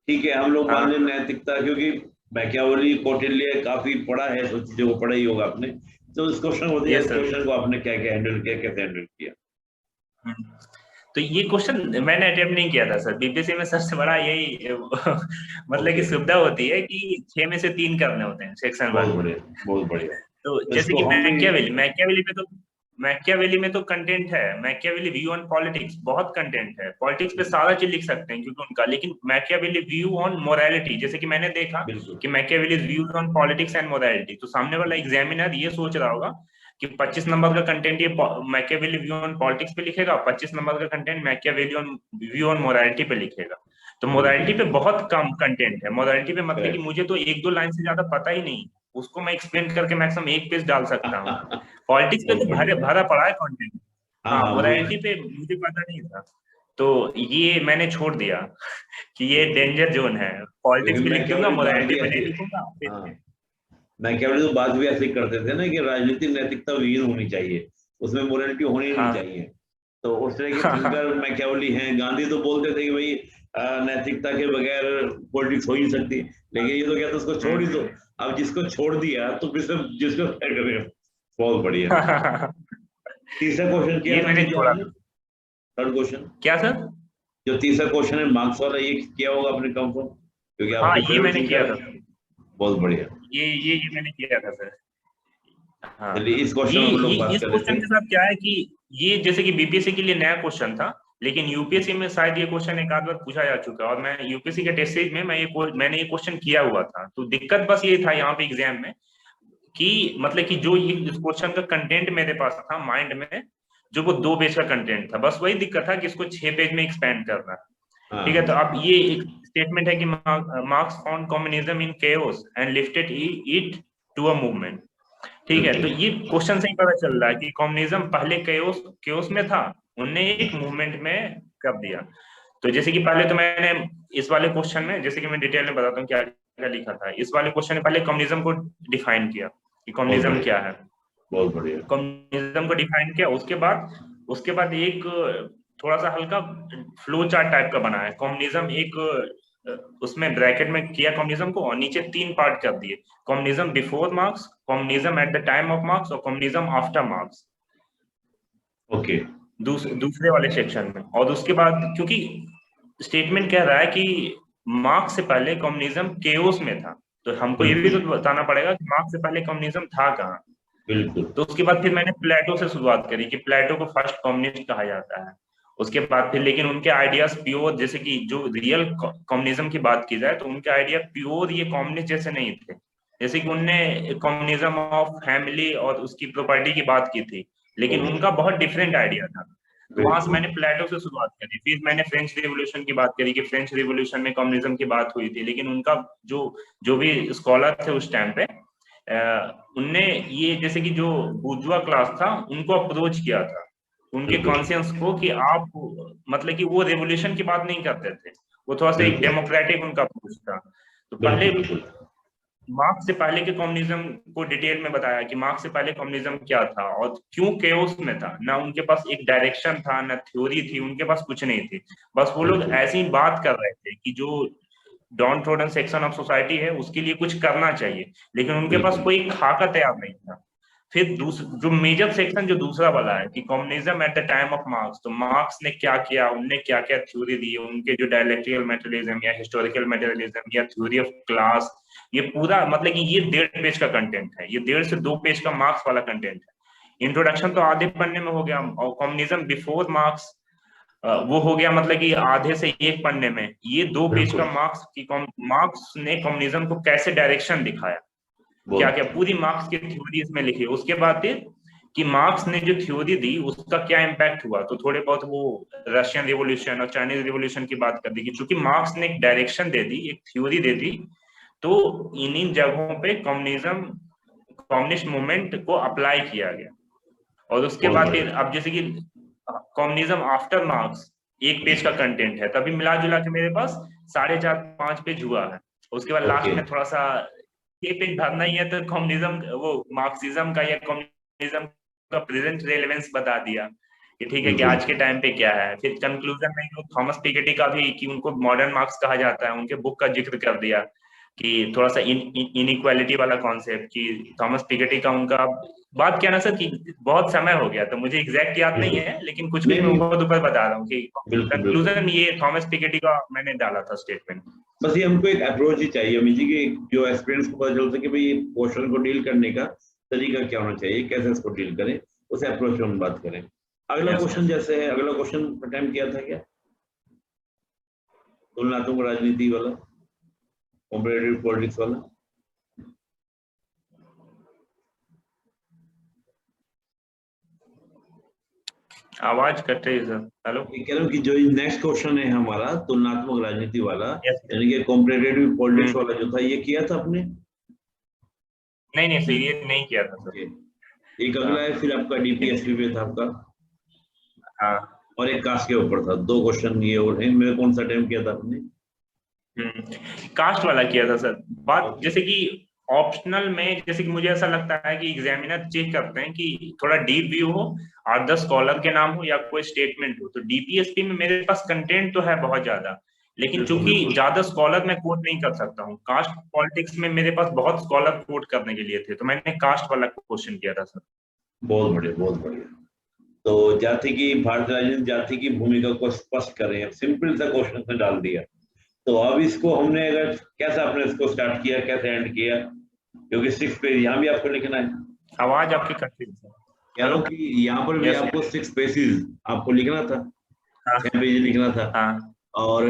ठीक है, हम लोग मान लें नैतिकता, क्योंकि मैकियावेली, कौटिल्य काफी पढ़ा है, तो चीजों को पढ़ा ही होगा आपने। तो इस क्वेश्चन को इस क्वेश्चन को आपने क्या क्या हैंडल किया, कैसे हैंडल किया? तो ये क्वेश्चन मैंने अटेम्प्ट नहीं किया था सर। बीपीएससी में सबसे बड़ा यही मतलब की सुविधा होती है कि 6 में से 3 करने होते हैं सेक्शन 1। बहुत बढ़िया। तो जैसे कि मैकियावेली में तो कंटेंट है। मैकियावेली व्यू ऑन पॉलिटिक्स बहुत कंटेंट है। पॉलिटिक्स पे सारा चीज लिख सकते हैं क्योंकि उनका, लेकिन मैकियावेली व्यू ऑन मोरालिटी, जैसे कि मैंने देखा कि Machiavelli view on politics and morality, तो सामने वाला एग्जामिनर ये सोच रहा होगा कि 25 नंबर का कंटेंट ये मैकियावेली व्यू ऑन पॉलिटिक्स पे लिखेगा, 25 नंबर का content Machiavelli on view on morality पे लिखेगा। तो मोरालिटी पे बहुत कम कंटेंट है। मोरालिटी पे मतलब कि मुझे तो 1-2 लाइन से ज्यादा पता ही नहीं, उसको मैं एक्सप्लेन करके मैक्सिमम 1 पेज डाल सकता हूँ। पॉलिटिक्स पे तो भरा पड़ा है कंटेंट। हाँ, मोरालिटी पे मुझे पता नहीं था, तो ये मैंने छोड़ दिया कि ये डेंजर जोन है। पॉलिटिक्स पे लिखूंगा, मोरालिटी पे नहीं लिखूंगा। मैकियावेली तो बात भी ऐसे ही करते थे ना कि राजनीतिक नैतिकता विहीन होनी चाहिए, उसमें मोरालिटी होनी नहीं चाहिए। तो उस तरह के थिंकर मैकियावेली हैं। गांधी तो बोलते थे कि भाई नैतिकता के बगैर पॉलिटिक्स हो ही नहीं सकती, लेकिन ये तो क्या था, उसको छोड़ ही दो। अब जिसको छोड़ दिया तो फिर जिसको बहुत बढ़िया। तीसरा क्वेश्चन क्या ये था मैंने छोड़ा। थर्ड क्वेश्चन क्या सर? जो तीसरा क्वेश्चन है मार्क्स वाला, ये क्या होगा आपने कंफर्म, क्योंकि हाँ, आपके ये फेवरेट मैंने किया थिंकर था। है। बहुत बढ़िया। ये मैंने किया था सर। हाँ, चलिए इस क्वेश्चन में हम लोग बात इस कर लेते क्वेश्चन के हैं। साथ क्या है कि ये जैसे कि बीपीएससी के लिए नया क्वेश्चन था, लेकिन यूपीएससी में शायद ये क्वेश्चन एक आध बार पूछा जा चुका है, और मैं यूपीएससी के टेस्ट सीरीज में मैंने ये क्वेश्चन किया हुआ था। तो दिक्कत बस ये था यहाँ पे एग्जाम में कि मतलब कि जो ये इस क्वेश्चन का कंटेंट मेरे पास था माइंड में, जो वो 2 पेज का कंटेंट था, बस वही दिक्कत था कि इसको 6 पेज में एक्सपेंड करना। ठीक है, तो हाँ अब ये एक स्टेटमेंट है कि Marx found communism in chaos and lifted it to a movement. ठीक है, तो ये क्वेश्चन से ही पता चल रहा है कि कम्युनिज्म पहले केओस में था, उनने एक मूवमेंट में कर दिया। तो जैसे कि पहले तो मैंने इस वाले क्वेश्चन में, जैसे कि मैं डिटेल में बताता हूँ क्या क्या लिखा था इस वाले क्वेश्चन में। पहले कम्युनिज्म को डिफाइन किया कि कम्युनिज्म क्या है, बहुत बढ़िया। कम्युनिज्म को डिफाइन किया। उसके बाद एक थोड़ा सा हल्का फ्लो चार्ट टाइप का बनाया कम्युनिज्म, एक उसमें ब्रैकेट में किया कम्युनिज्म को, और नीचे 3 पार्ट कर दिए, communism before marks, communism at the time of marks, और कम्युनिज्म आफ्टर मार्क्स। ओके। दूसरे वाले सेक्शन में। और उसके बाद क्योंकि स्टेटमेंट कह रहा है कि मार्क्स से पहले कम्युनिज्म केओस में था, तो हमको ये भी तो बताना पड़ेगा कि मार्क्स से पहले कम्युनिज्म था कहाँ। बिल्कुल। तो उसके बाद फिर मैंने प्लेटो से शुरुआत करी कि प्लेटो को फर्स्ट कम्युनिस्ट कहा जाता है। उसके बाद फिर लेकिन उनके आइडियाज प्योर, जैसे कि जो रियल कम्युनिज्म की बात की जाए तो उनके आइडिया प्योर ये कम्युनिस्ट जैसे नहीं थे। जैसे कि उनने कम्युनिज्म ऑफ फैमिली और उसकी प्रॉपर्टी की बात की थी, लेकिन उनका बहुत डिफरेंट आइडिया था। तो वहां से मैंने प्लेटो से शुरुआत करी। फिर मैंने फ्रेंच रिवोल्यूशन की बात करी कि फ्रेंच रिवोल्यूशन में कम्युनिज्म की बात हुई थी, लेकिन उनका जो भी स्कॉलर थे उस टाइम पे, उनने ये जैसे कि जो बुर्जुआ क्लास था उनको अप्रोच किया था, उनके कॉन्शियंस को, कि आप मतलब कि वो रेवोल्यूशन की बात नहीं करते थे, वो थोड़ा सा एक डेमोक्रेटिक उनका अप्रोच था। तो पहले मार्क्स से पहले के कम्युनिज्म को डिटेल में बताया कि मार्क्स से पहले कम्युनिज्म क्या था और क्यों केओस में था। ना उनके पास एक डायरेक्शन था, ना थ्योरी थी, उनके पास कुछ नहीं थी। बस वो लोग ऐसी ही बात कर रहे थे कि जो down trodden section of society है उसके लिए कुछ करना चाहिए, लेकिन उनके पास कोई खाका तैयार नहीं था। फिर जो मेजर सेक्शन जो दूसरा वाला है कि communism at the time of marks, तो मार्क्स ने क्या किया, उनने क्या क्या थ्योरी दी, उनके जो डायलेक्टिकल मटेरियलिज्म या हिस्टोरिकल मटेरियलिज्म या थ्योरी ऑफ क्लास, ये पूरा मतलब कि ये 1.5 पेज का कंटेंट है, ये 1.5 से 2 पेज का मार्क्स वाला कंटेंट है। इंट्रोडक्शन तो आधे पन्ने में हो गया, और कम्युनिज्म बिफोर मार्क्स वो हो गया मतलब कि आधे से 1 पन्ने में। ये 2 पेज का मार्क्स ने कम्युनिज्म को कैसे डायरेक्शन दिखाया, क्या क्या पूरी मार्क्स की थ्योरी इसमें लिखी। उसके बाद कि मार्क्स ने जो थ्योरी दी उसका क्या इम्पैक्ट हुआ, तो थोड़े बहुत वो रशियन रिवोल्यूशन और चाइनीज रिवोल्यूशन की बात कर दी कि चूंकि मार्क्स ने एक डायरेक्शन दे दी, एक थ्योरी दे दी, तो इन जगहों पे कम्युनिस्ट मूवमेंट को अप्लाई किया गया। और उसके बाद फिर अब जैसे कि कम्युनिज्म आफ्टर मार्क्स 1 पेज का कंटेंट है, तभी मिला जुला के मेरे पास 4.5-5 पेज हुआ है। उसके बाद लास्ट में थोड़ा सा 6 पेज भरना ही है, तो कम्युनिज्म वो मार्क्सिज्म का या कम्युनिज्म का प्रेजेंट रेलेवेंस बता दिया कि ठीक है कि आज के टाइम पे क्या है। फिर कंक्लूजन में थॉमस पिकेटी का भी, कि उनको मॉडर्न मार्क्स कहा जाता है, उनके बुक का जिक्र कर दिया कि थोड़ा सा इनइक्वालिटी वाला कॉन्सेप्ट, कि थॉमस पिकेटी का उनका बात क्या ना सर कि बहुत समय हो गया तो मुझे एग्जैक्ट याद नहीं है, लेकिन कुछ कुछ मैं ऊपर ऊपर बता रहा हूँ कि कंक्लूजन ये थॉमस पिकेटी का मैंने डाला था स्टेटमेंट। बस ये हमको एक अप्रोच ही चाहिए अमित जी की, जो एक्सपीरियंस को पता चल सके भाई ये क्वेश्चन को डील करने का तरीका क्या होना चाहिए, कैसे इसको डील करें, उस अप्रोच में हम बात करें। अगला क्वेश्चन जैसे है, अगला क्वेश्चन अटेम्प्ट किया था क्या तुलनात्मक राजनीति वाला, कॉम्पिटिटिव पॉलिटिक्स वाला? आवाज कट रही है सर। हेलो, कह रहा हूँ कि जो नेक्स्ट क्वेश्चन है हमारा तुलनात्मक राजनीति वाला, यानी कि कॉम्पिटिटिव पॉलिटिक्स वाला जो था, ये किया था आपने? नहीं सर, ये नहीं किया था सर। एक अगला है फिर आपका डीपीएसपी पे था आपका, हाँ, और एक कास्ट के ऊपर था। 2 क्वेश्चन ये और हैं। मेरे कौन सा अटेम्प्ट किया था आपने? कास्ट वाला किया था सर। बात जैसे कि ऑप्शनल में, जैसे कि मुझे ऐसा लगता है कि एग्जामिनर चेक करते हैं कि थोड़ा डीप व्यू हो, 8-10 स्कॉलर के नाम हो या कोई स्टेटमेंट हो। तो डीपीएसपी में मेरे पास कंटेंट तो है बहुत ज्यादा, लेकिन चूंकि ज्यादा स्कॉलर मैं कोट नहीं कर सकता हूँ। कास्ट पॉलिटिक्स में मेरे पास बहुत स्कॉलर कोट करने के लिए थे, तो मैंने कास्ट वाला क्वेश्चन किया था सर। बहुत बढ़िया, बहुत बढ़िया। तो जाति की, भारतीय राजनीति जाति की भूमिका को स्पष्ट करें, सिंपल सा क्वेश्चन में डाल दिया। तो अब इसको हमने अगर कैसे आपने इसको स्टार्ट किया, कैसे एंड किया, क्योंकि 6 पेज यहाँ भी आपको लिखना है। आवाज आपकी कट रही है। कह रहा हूँ कि यहाँ पर भी आपको 6 पेजेस आपको लिखना था, 6 पेज लिखना था। हाँ। और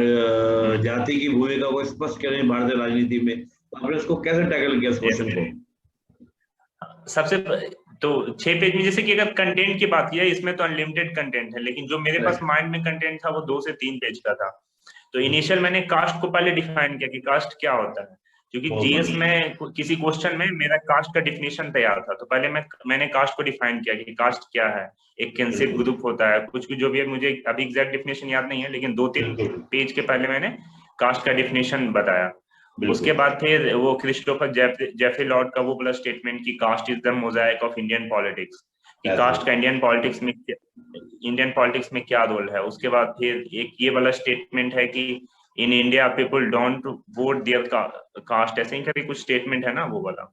जाति की भूमिका को स्पष्ट करें भारतीय राजनीति में, तो आपने इसको कैसे टैकल किया इस क्वेश्चन को? सबसे तो 6 पेज में, जैसे कि अगर कंटेंट की बात किया, इसमें तो अनलिमिटेड कंटेंट है, लेकिन जो मेरे पास माइंड में कंटेंट था वो 2 से 3 पेज का था। तो इनिशियल मैंने कास्ट को पहले डिफाइन किया कि कास्ट क्या होता है, क्योंकि जीएस में किसी क्वेश्चन में मेरा कास्ट का डिफिनेशन तैयार था। तो पहले मैंने कास्ट को डिफाइन किया कि कास्ट क्या है, एक किनशिप ग्रुप होता है, कुछ जो भी है, मुझे अभी एग्जैक्ट डिफिनेशन याद नहीं है, लेकिन 2-3 पेज के पहले मैंने कास्ट का डिफिनेशन बताया। उसके बाद फिर वो क्रिस्टोफर जेफरी लॉर्ड का वो बोला स्टेटमेंट कि caste is the mosaic of Indian politics, कि कास्ट का इंडियन पॉलिटिक्स में क्या रोल है। उसके बाद फिर एक ये वाला स्टेटमेंट है कि in India people don't vote their caste, ऐसे ही करके कुछ स्टेटमेंट है ना, वो वाला,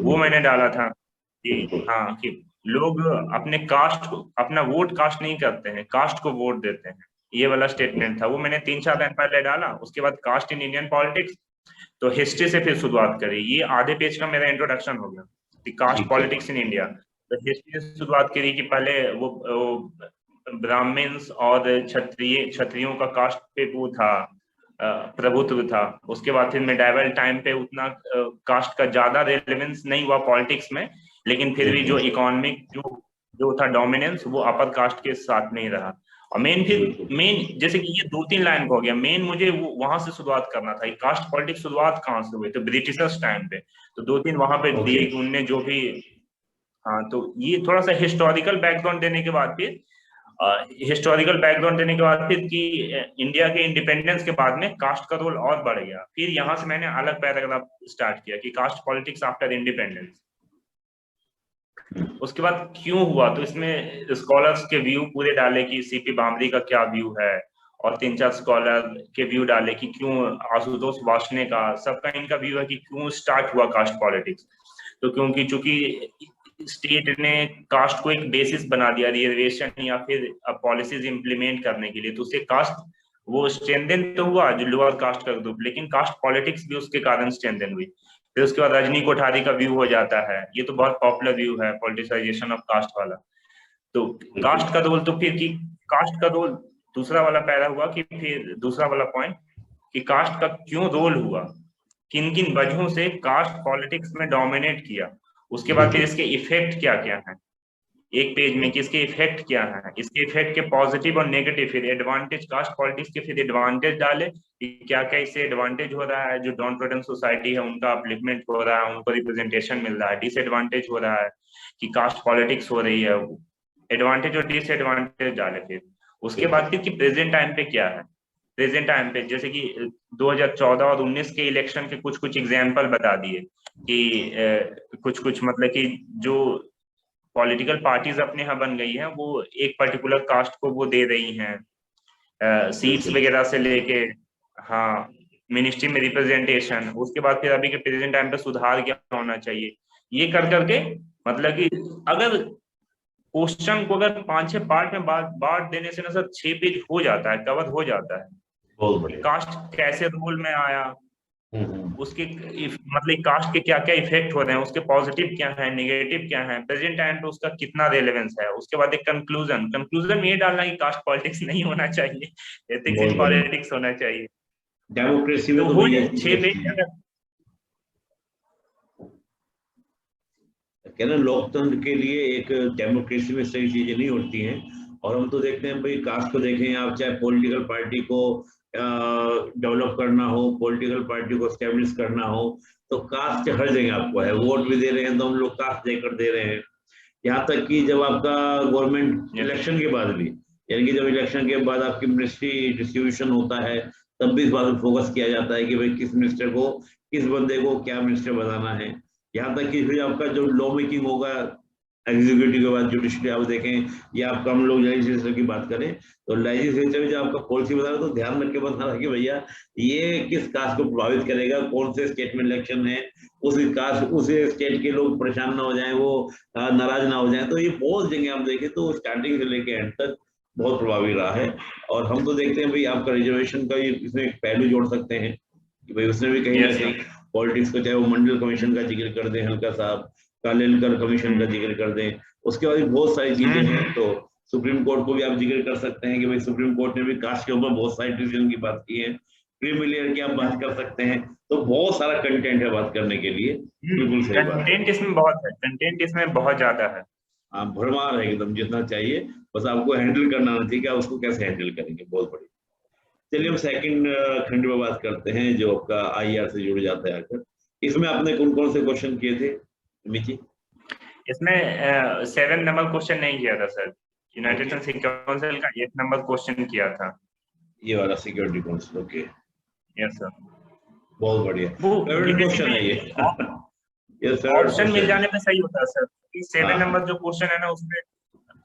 वो मैंने डाला था कि हाँ, कि लोग अपने कास्ट को, अपना वोट कास्ट नहीं करते हैं, कास्ट को वोट देते हैं, ये वाला स्टेटमेंट था। वो मैंने 3-4 लाइन पहले डाला। उसके बाद कास्ट इन इंडियन पॉलिटिक्स, तो हिस्ट्री से फिर शुरुआत करी। ये आधे पेज का मेरा इंट्रोडक्शन हो गया कि कास्ट पॉलिटिक्स इन इंडिया। तो हिस्ट्री से शुरुआत करी कि पहले वो ब्राह्मण्स और क्षत्रियों का कास्ट पे वो था, प्रभुत्व था। उसके बाद फिर मेडाइवल टाइम पे उतना कास्ट का ज्यादा रेलेवेंस नहीं हुआ पॉलिटिक्स में, लेकिन फिर भी जो इकोनॉमिक जो था डोमिनेंस, वो अपर कास्ट के साथ में ही रहा। और मेन जैसे कि ये 2-3 लाइन का हो गया, मेन मुझे वहां से शुरुआत करना था। कास्ट पॉलिटिक्स शुरुआत कहाँ से हुई, तो ब्रिटिशर्स टाइम पे, तो 2-3 वहां पे दिए कि उनने जो भी। हाँ, तो ये थोड़ा सा हिस्टोरिकल बैकग्राउंड देने के बाद फिर कि इंडिया के इंडिपेंडेंस के बाद में कास्ट का रोल और बढ़ गया। फिर यहाँ से मैंने अलग पैराग्राफ स्टार्ट किया कि कास्ट पॉलिटिक्स आफ्टर इंडिपेंडेंस। उसके बाद क्यों हुआ, तो इसमें स्कॉलर्स के व्यू पूरे डाले कि सीपी भामरी का क्या व्यू है, और 3-4 स्कॉलर के व्यू डाले कि क्यों आशुतोष वार्ष्णेय का, सबका इनका व्यू है कि क्यों स्टार्ट हुआ कास्ट पॉलिटिक्स। तो क्योंकि चूंकि स्टेट ने कास्ट को एक बेसिस बना दिया रिजर्वेशन या फिर पॉलिसीज इंप्लीमेंट करने के लिए, तो उससे कास्ट वो स्ट्रेंथन तो हुआ जो लोअर कास्ट का ग्रुप, लेकिन कास्ट पॉलिटिक्स भी उसके कारण स्ट्रेंथन हुई। फिर उसके बाद रजनी कोठारी का व्यू हो जाता है, ये तो बहुत पॉपुलर व्यू है, पॉलिटिसाइजेशन ऑफ कास्ट वाला। तो कास्ट का रोल, तो फिर कि कास्ट का रोल दूसरा वाला पैदा हुआ कि फिर दूसरा वाला पॉइंट कि कास्ट का क्यों रोल हुआ, किन किन वजहों से कास्ट पॉलिटिक्स में डोमिनेट किया। उसके बाद फिर इसके इफेक्ट क्या क्या है, एक पेज में कि इसके इफेक्ट क्या है, इसके इफेक्ट के पॉजिटिव और नेगेटिव, फिर एडवांटेज कास्ट पॉलिटिक्स के, फिर एडवांटेज डाले कि क्या क्या इससे एडवांटेज हो रहा है, जो डाउन ट्रोडन सोसाइटी है उनका अपलिफ्टमेंट हो रहा है, उनको रिप्रेजेंटेशन मिल रहा है, डिसएडवांटेज हो रहा है कि कास्ट पॉलिटिक्स हो रही है, एडवांटेज और डिसएडवांटेज डाले। फिर उसके बाद फिर कि प्रेजेंट टाइम पे क्या है, प्रेजेंट टाइम पे जैसे कि 2014 और 19 के इलेक्शन के कुछ एग्जाम्पल बता दिए कि कुछ मतलब कि जो पॉलिटिकल पार्टीज अपने यहाँ बन गई हैं, वो एक पर्टिकुलर कास्ट को वो दे रही हैं सीट्स वगैरह से लेके, हाँ, मिनिस्ट्री में रिप्रेजेंटेशन। उसके बाद फिर अभी के प्रेजेंट टाइम पे सुधार क्या होना चाहिए, ये कर करके मतलब कि अगर क्वेश्चन को अगर 5-6 पार्ट में बांट देने से ना सर 6 पेज हो जाता है, कवर हो जाता है। कास्ट कैसे रोल में आया, उसके मतलब कास्ट के क्या क्या इफेक्ट हो रहे हैं, उसके पॉजिटिव क्या है, नेगेटिव क्या है, प्रेजेंट टाइम पे उसका कितना रेलेवेंस है। उसके बाद एक कंक्लूजन में ये डालना कि कास्ट पॉलिटिक्स नहीं होना चाहिए, एथिक्स इन पॉलिटिक्स होना चाहिए। डेमोक्रेसी में तो ये 6 पेज कहना, लोकतंत्र के लिए एक डेमोक्रेसी में सही चीजें नहीं होती हैं। और हम तो देखते हैं भाई, कास्ट को देखें आप, चाहे पॉलिटिकल पार्टी को डेवलप करना हो, पॉलिटिकल पार्टी को एस्टेब्लिश करना हो, तो कास्ट हर जगह आपको है। वोट भी दे रहे हैं तो हम लोग कास्ट देकर दे रहे हैं। यहाँ तक कि जब आपका गवर्नमेंट इलेक्शन के बाद भी, यानी कि जब इलेक्शन के बाद आपकी मिनिस्ट्री डिस्ट्रीब्यूशन होता है, तब भी इस बात पर फोकस किया जाता है कि भाई किस मिनिस्टर को, किस बंदे को क्या मिनिस्टर बनाना है। यहाँ तक कि फिर आपका जो लॉ मेकिंग होगा, एग्जीक्यूटिव के बाद जुडिशरी आप देखें, या आपका हम लोग लेजिस्लेचर की बात करें तो लेजिस्लेचर में जब आपका पॉलिसी बना रहा तो ध्यान रख के बना रहा कि भैया ये किस कास्ट को प्रभावित करेगा, कौन से स्टेट में इलेक्शन है, उस कास्ट उस स्टेट के लोग परेशान ना हो जाएं, वो नाराज ना हो जाएं। तो ये बहुत जगह आप देखें तो स्टार्टिंग से लेके एंड तक बहुत प्रभावी रहा है। और हम तो देखते हैं भाई आपका रिजर्वेशन का इसमें एक पहलू जोड़ सकते हैं कि भाई उसने भी कहीं ना कहीं पॉलिटिक्स को, चाहे वो मंडल कमीशन का जिक्र कर दें हल्का साहब, कालेलकर कमीशन का जिक्र कर दें, उसके बाद बहुत सारी चीजें हैं। तो सुप्रीम कोर्ट को भी आप जिक्र कर सकते हैं कि भाई सुप्रीम कोर्ट ने भी कास्ट के ऊपर बहुत सारी डिसीजन की बात की है, क्रीमी लेयर की आप बात कर सकते हैं। तो बहुत सारा कंटेंट है बात करने के लिए। बिल्कुल सही बात है, कंटेंट इसमें बहुत है, कंटेंट इसमें बहुत ज्यादा है। हाँ भरमार है एकदम, जितना चाहिए, बस आपको हैंडल करना आना चाहिए कि आप उसको कैसे हैंडल करेंगे। बहुत बढ़िया। चलिए हम सेकंड खंड में बात करते हैं जो आपका आईआर से जुड़ जाता है आकर। इसमें आपने कौन कौन से क्वेश्चन किए थे मिची? इसमें 7 नंबर क्वेश्चन नहीं किया था sir, United nation security council का 8 नंबर क्वेश्चन किया था, ये वाला security council. Okay, yes sir, बहुत बढ़िया, वो क्वेश्चन है ये। यस सर, ऑप्शन मिल जाने पे सही होता है सर। 7 नंबर जो क्वेश्चन है ना उसमें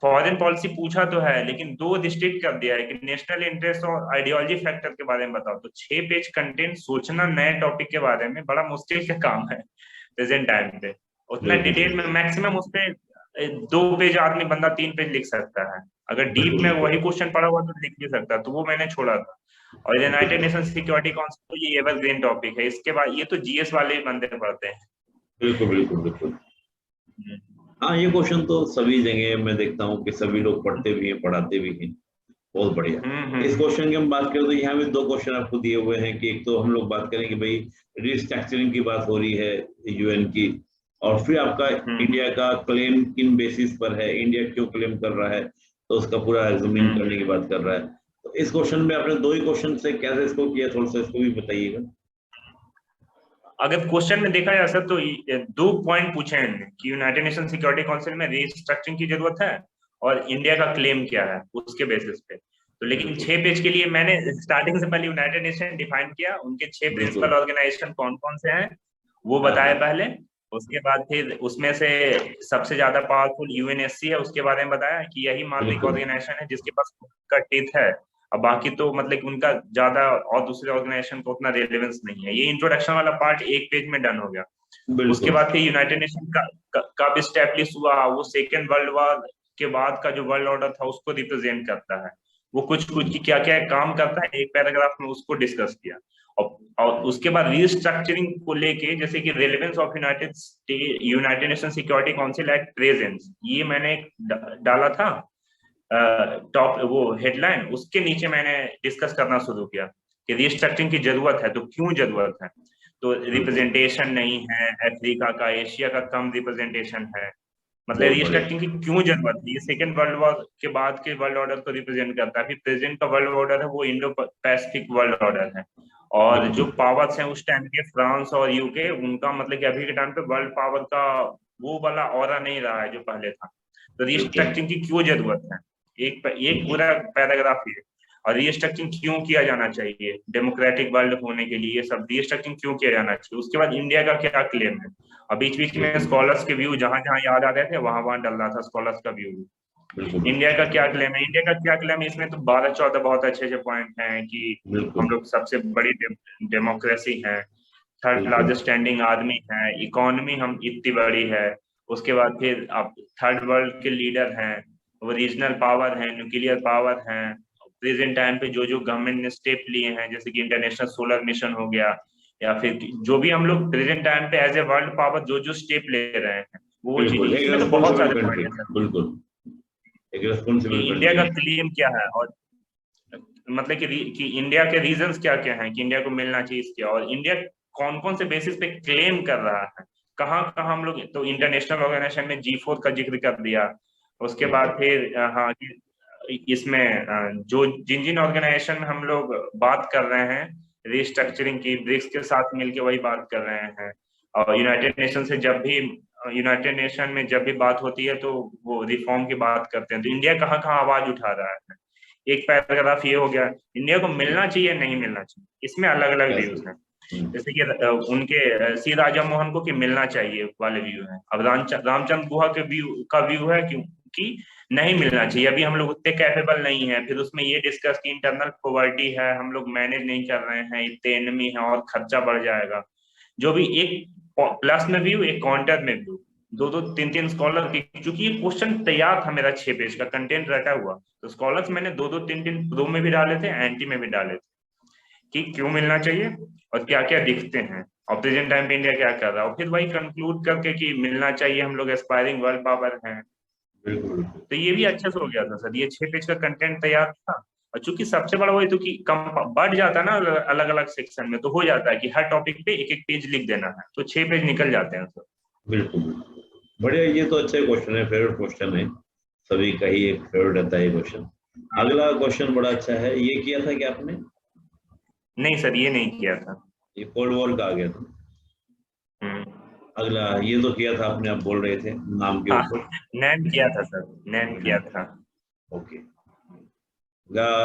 फॉरेन पॉलिसी पूछा तो है, लेकिन 2 डिस्ट्रिक्ट कर दिया है कि नेशनल इंटरेस्ट और आइडियोलॉजी फैक्टर के बारे में बताओ। तो 6 पेज कंटेंट सोचना नए टॉपिक के बारे में बड़ा मुश्किल का काम है प्रेजेंट टाइम पे। उतना डिटेल में मैक्सिमम उस पे 2 पेज आदमी बंदा 3 पेज लिख सकता है, अगर डीप में वही क्वेश्चन पढ़ा हुआ तो लिख भी सकता है, तो वो मैंने छोड़ा था। और यूनाइटेड नेशन सिक्योरिटी काउंसिल तो ये एवरग्रीन टॉपिक है, इसके बाद ये तो जीएस वाले ही बंदे पढ़ते हैं। बिल्कुल बिल्कुल बिल्कुल, हाँ ये क्वेश्चन तो सभी जगह मैं देखता हूँ कि सभी लोग पढ़ते भी हैं, पढ़ाते भी हैं। बहुत बढ़िया। इस क्वेश्चन की हम बात करें तो यहाँ भी 2 क्वेश्चन आपको दिए हुए हैं कि एक तो हम लोग बात करें कि भाई रिस्ट्रक्चरिंग की बात हो रही है यूएन की, और फिर आपका इंडिया का क्लेम किन बेसिस पर है, इंडिया क्यों क्लेम कर रहा है, तो उसका पूरा एग्जामिन करने की बात कर रहा है। तो इस क्वेश्चन में आपने 2 ही क्वेश्चन से कैसे इसको किया, थोड़ा सा इसको भी बताइएगा। अगर क्वेश्चन में देखा जाए सर तो 2 पॉइंट पूछे हैं कि यूनाइटेड नेशन सिक्योरिटी काउंसिल में रिस्ट्रक्चरिंग की जरूरत है और इंडिया का क्लेम क्या है उसके बेसिस पे। तो लेकिन 6 पेज के लिए मैंने स्टार्टिंग से पहले यूनाइटेड नेशन डिफाइन किया, उनके 6 प्रिंसिपल ऑर्गेनाइजेशन कौन कौन से हैं वो बताया पहले। उसके बाद फिर उसमें से सबसे ज्यादा पावरफुल यूएनएससी है, उसके बारे में बताया कि यही मालिक ऑर्गेनाइजेशन है जिसके पास का टीथ है, अब बाकी तो मतलब उनका ज्यादा और दूसरे ऑर्गेनाइजेशन को उतना रेलेवेंस नहीं है। ये इंट्रोडक्शन वाला पार्ट 1 पेज में डन हो गया। उसके बाद फिर यूनाइटेड नेशन का कब स्टैब्लिश हुआ, वो सेकेंड वर्ल्ड वॉर के बाद का जो वर्ल्ड ऑर्डर था उसको रिप्रेजेंट करता है, वो कुछ की क्या क्या काम करता है, एक पैराग्राफ में उसको डिस्कस किया। और उसके बाद रिस्ट्रक्चरिंग को लेके जैसे कि relevance of United nation security council at present, ये मैंने डाला था टॉप वो हेडलाइन, उसके नीचे मैंने डिस्कस करना शुरू किया कि रिस्ट्रक्चरिंग की जरूरत है, तो क्यों जरूरत है। तो रिप्रेजेंटेशन नहीं है अफ्रीका का, एशिया का कम रिप्रेजेंटेशन है, मतलब रिस्ट्रक्चरिंग की क्यों जरूरत है। ये सेकेंड वर्ल्ड वॉर के बाद के वर्ल्ड ऑर्डर को रिप्रेजेंट करता है। फिर प्रेजेंट का वर्ल्ड ऑर्डर है वो इंडो पैसिफिक वर्ल्ड ऑर्डर है, और जो पावर्स हैं उस टाइम के फ्रांस और यूके, उनका मतलब कि अभी के टाइम पे वर्ल्ड पावर का वो वाला ऑरा नहीं रहा है जो पहले था। तो रिस्ट्रक्चरिंग की क्यों जरूरत है, एक पूरा पैराग्राफ है। और रिस्ट्रक्चरिंग क्यों किया जाना चाहिए डेमोक्रेटिक वर्ल्ड होने के लिए, ये सब रिस्ट्रक्चरिंग क्यों किया जाना चाहिए। उसके बाद इंडिया का क्या क्लेम है, और बीच बीच में स्कॉलर्स के व्यू जहां जहां याद आ रहे थे वहां डल रहा था स्कॉलर्स का व्यू। इंडिया का क्या क्लेम है, इंडिया का क्या क्लेम है, इसमें तो 12-14 बहुत अच्छे अच्छे पॉइंट हैं कि हम लोग सबसे बड़ी डेमोक्रेसी है, थर्ड लार्जेस्ट स्टैंडिंग आदमी है, इकोनॉमी हम इतनी बड़ी है, उसके बाद फिर आप थर्ड वर्ल्ड के लीडर हैं, वो रीजनल पावर है, न्यूक्लियर पावर है, प्रेजेंट टाइम पे जो जो गवर्नमेंट ने स्टेप लिए हैं जैसे कि इंटरनेशनल सोलर मिशन हो गया, या फिर जो भी हम लोग प्रेजेंट टाइम पे एज ए वर्ल्ड पावर जो जो स्टेप ले रहे हैं वो चीजें, इसमें तो बहुत सारे पॉइंट हैं। बिल्कुल, एक रिस्पांसिबल इंडिया का क्लेम क्या है, और मतलब कि इंडिया के रीजंस क्या क्या हैं कि इंडिया को मिलना चाहिए इसके, और इंडिया कौन कौन से बेसिस पे क्लेम कर रहा है, कहाँ कहाँ हम लोग। तो इंटरनेशनल ऑर्गेनाइजेशन में G4 का जिक्र कर दिया। उसके बाद फिर हाँ इसमें जो जिन ऑर्गेनाइजेशन में हम लोग बात कर रहे हैं रिस्ट्रक्चरिंग की, ब्रिक्स के साथ मिलकर वही बात कर रहे हैं। और यूनाइटेड नेशन में जब भी बात होती है तो वो रिफॉर्म की बात करते हैं। तो इंडिया कहाँ कहाँ आवाज उठा रहा है, एक पैराग्राफ ये हो गया। इंडिया को मिलना चाहिए नहीं मिलना चाहिए, इसमें अलग अलग व्यूज हैं। जैसे कि उनके सी राजा मोहन को कि मिलना चाहिए वाले व्यू है। अब रामचंद्र गुहा के व्यू है कि नहीं मिलना चाहिए, अभी हम लोग उतने कैपेबल नहीं है। फिर उसमें ये डिस्कस की इंटरनल पॉवर्टी है, हम लोग मैनेज नहीं कर रहे हैं, इतने एनिमी है और खर्चा बढ़ जाएगा। जो भी एक प्लस में व्यू, एक काउंटर में व्यू, दो तीन स्कॉलर की, क्योंकि ये क्वेश्चन तैयार था मेरा 6 पेज का कंटेंट रटा हुआ, तो स्कॉलर्स मैंने दो तीन प्रो में भी डाले थे, एंटी में भी डाले थे कि क्यों मिलना चाहिए और क्या क्या दिखते हैं और प्रेजेंट टाइम पे इंडिया क्या कर रहा है, और फिर वही कंक्लूड करके कि मिलना चाहिए, हम लोग एस्पायरिंग वर्ल्ड पावर हैं। तो ये भी अच्छे से हो गया था सर, ये 6 पेज का कंटेंट तैयार था। और चूंकि सबसे बड़ा वही तो कि कम बढ़ जाता है ना अलग अलग सेक्शन में, तो हो जाता है कि हर टॉपिक पे एक पेज लिख देना है, तो 6 पेज निकल जाते हैं सर। बिल्कुल बढ़िया, ये तो अच्छा क्वेश्चन है, फेवरेट क्वेश्चन है, सभी का ही एक फेवरेट रहता है क्वेश्चन। अगला क्वेश्चन बड़ा अच्छा है, ये किया था क्या आपने? नहीं सर, ये नहीं किया था, ये कोल्ड वॉर का आ गया था। अगला ये तो किया था आपने, आप बोल रहे थे नाम के ऊपर। नैन किया था सर, नैन किया था। ओके।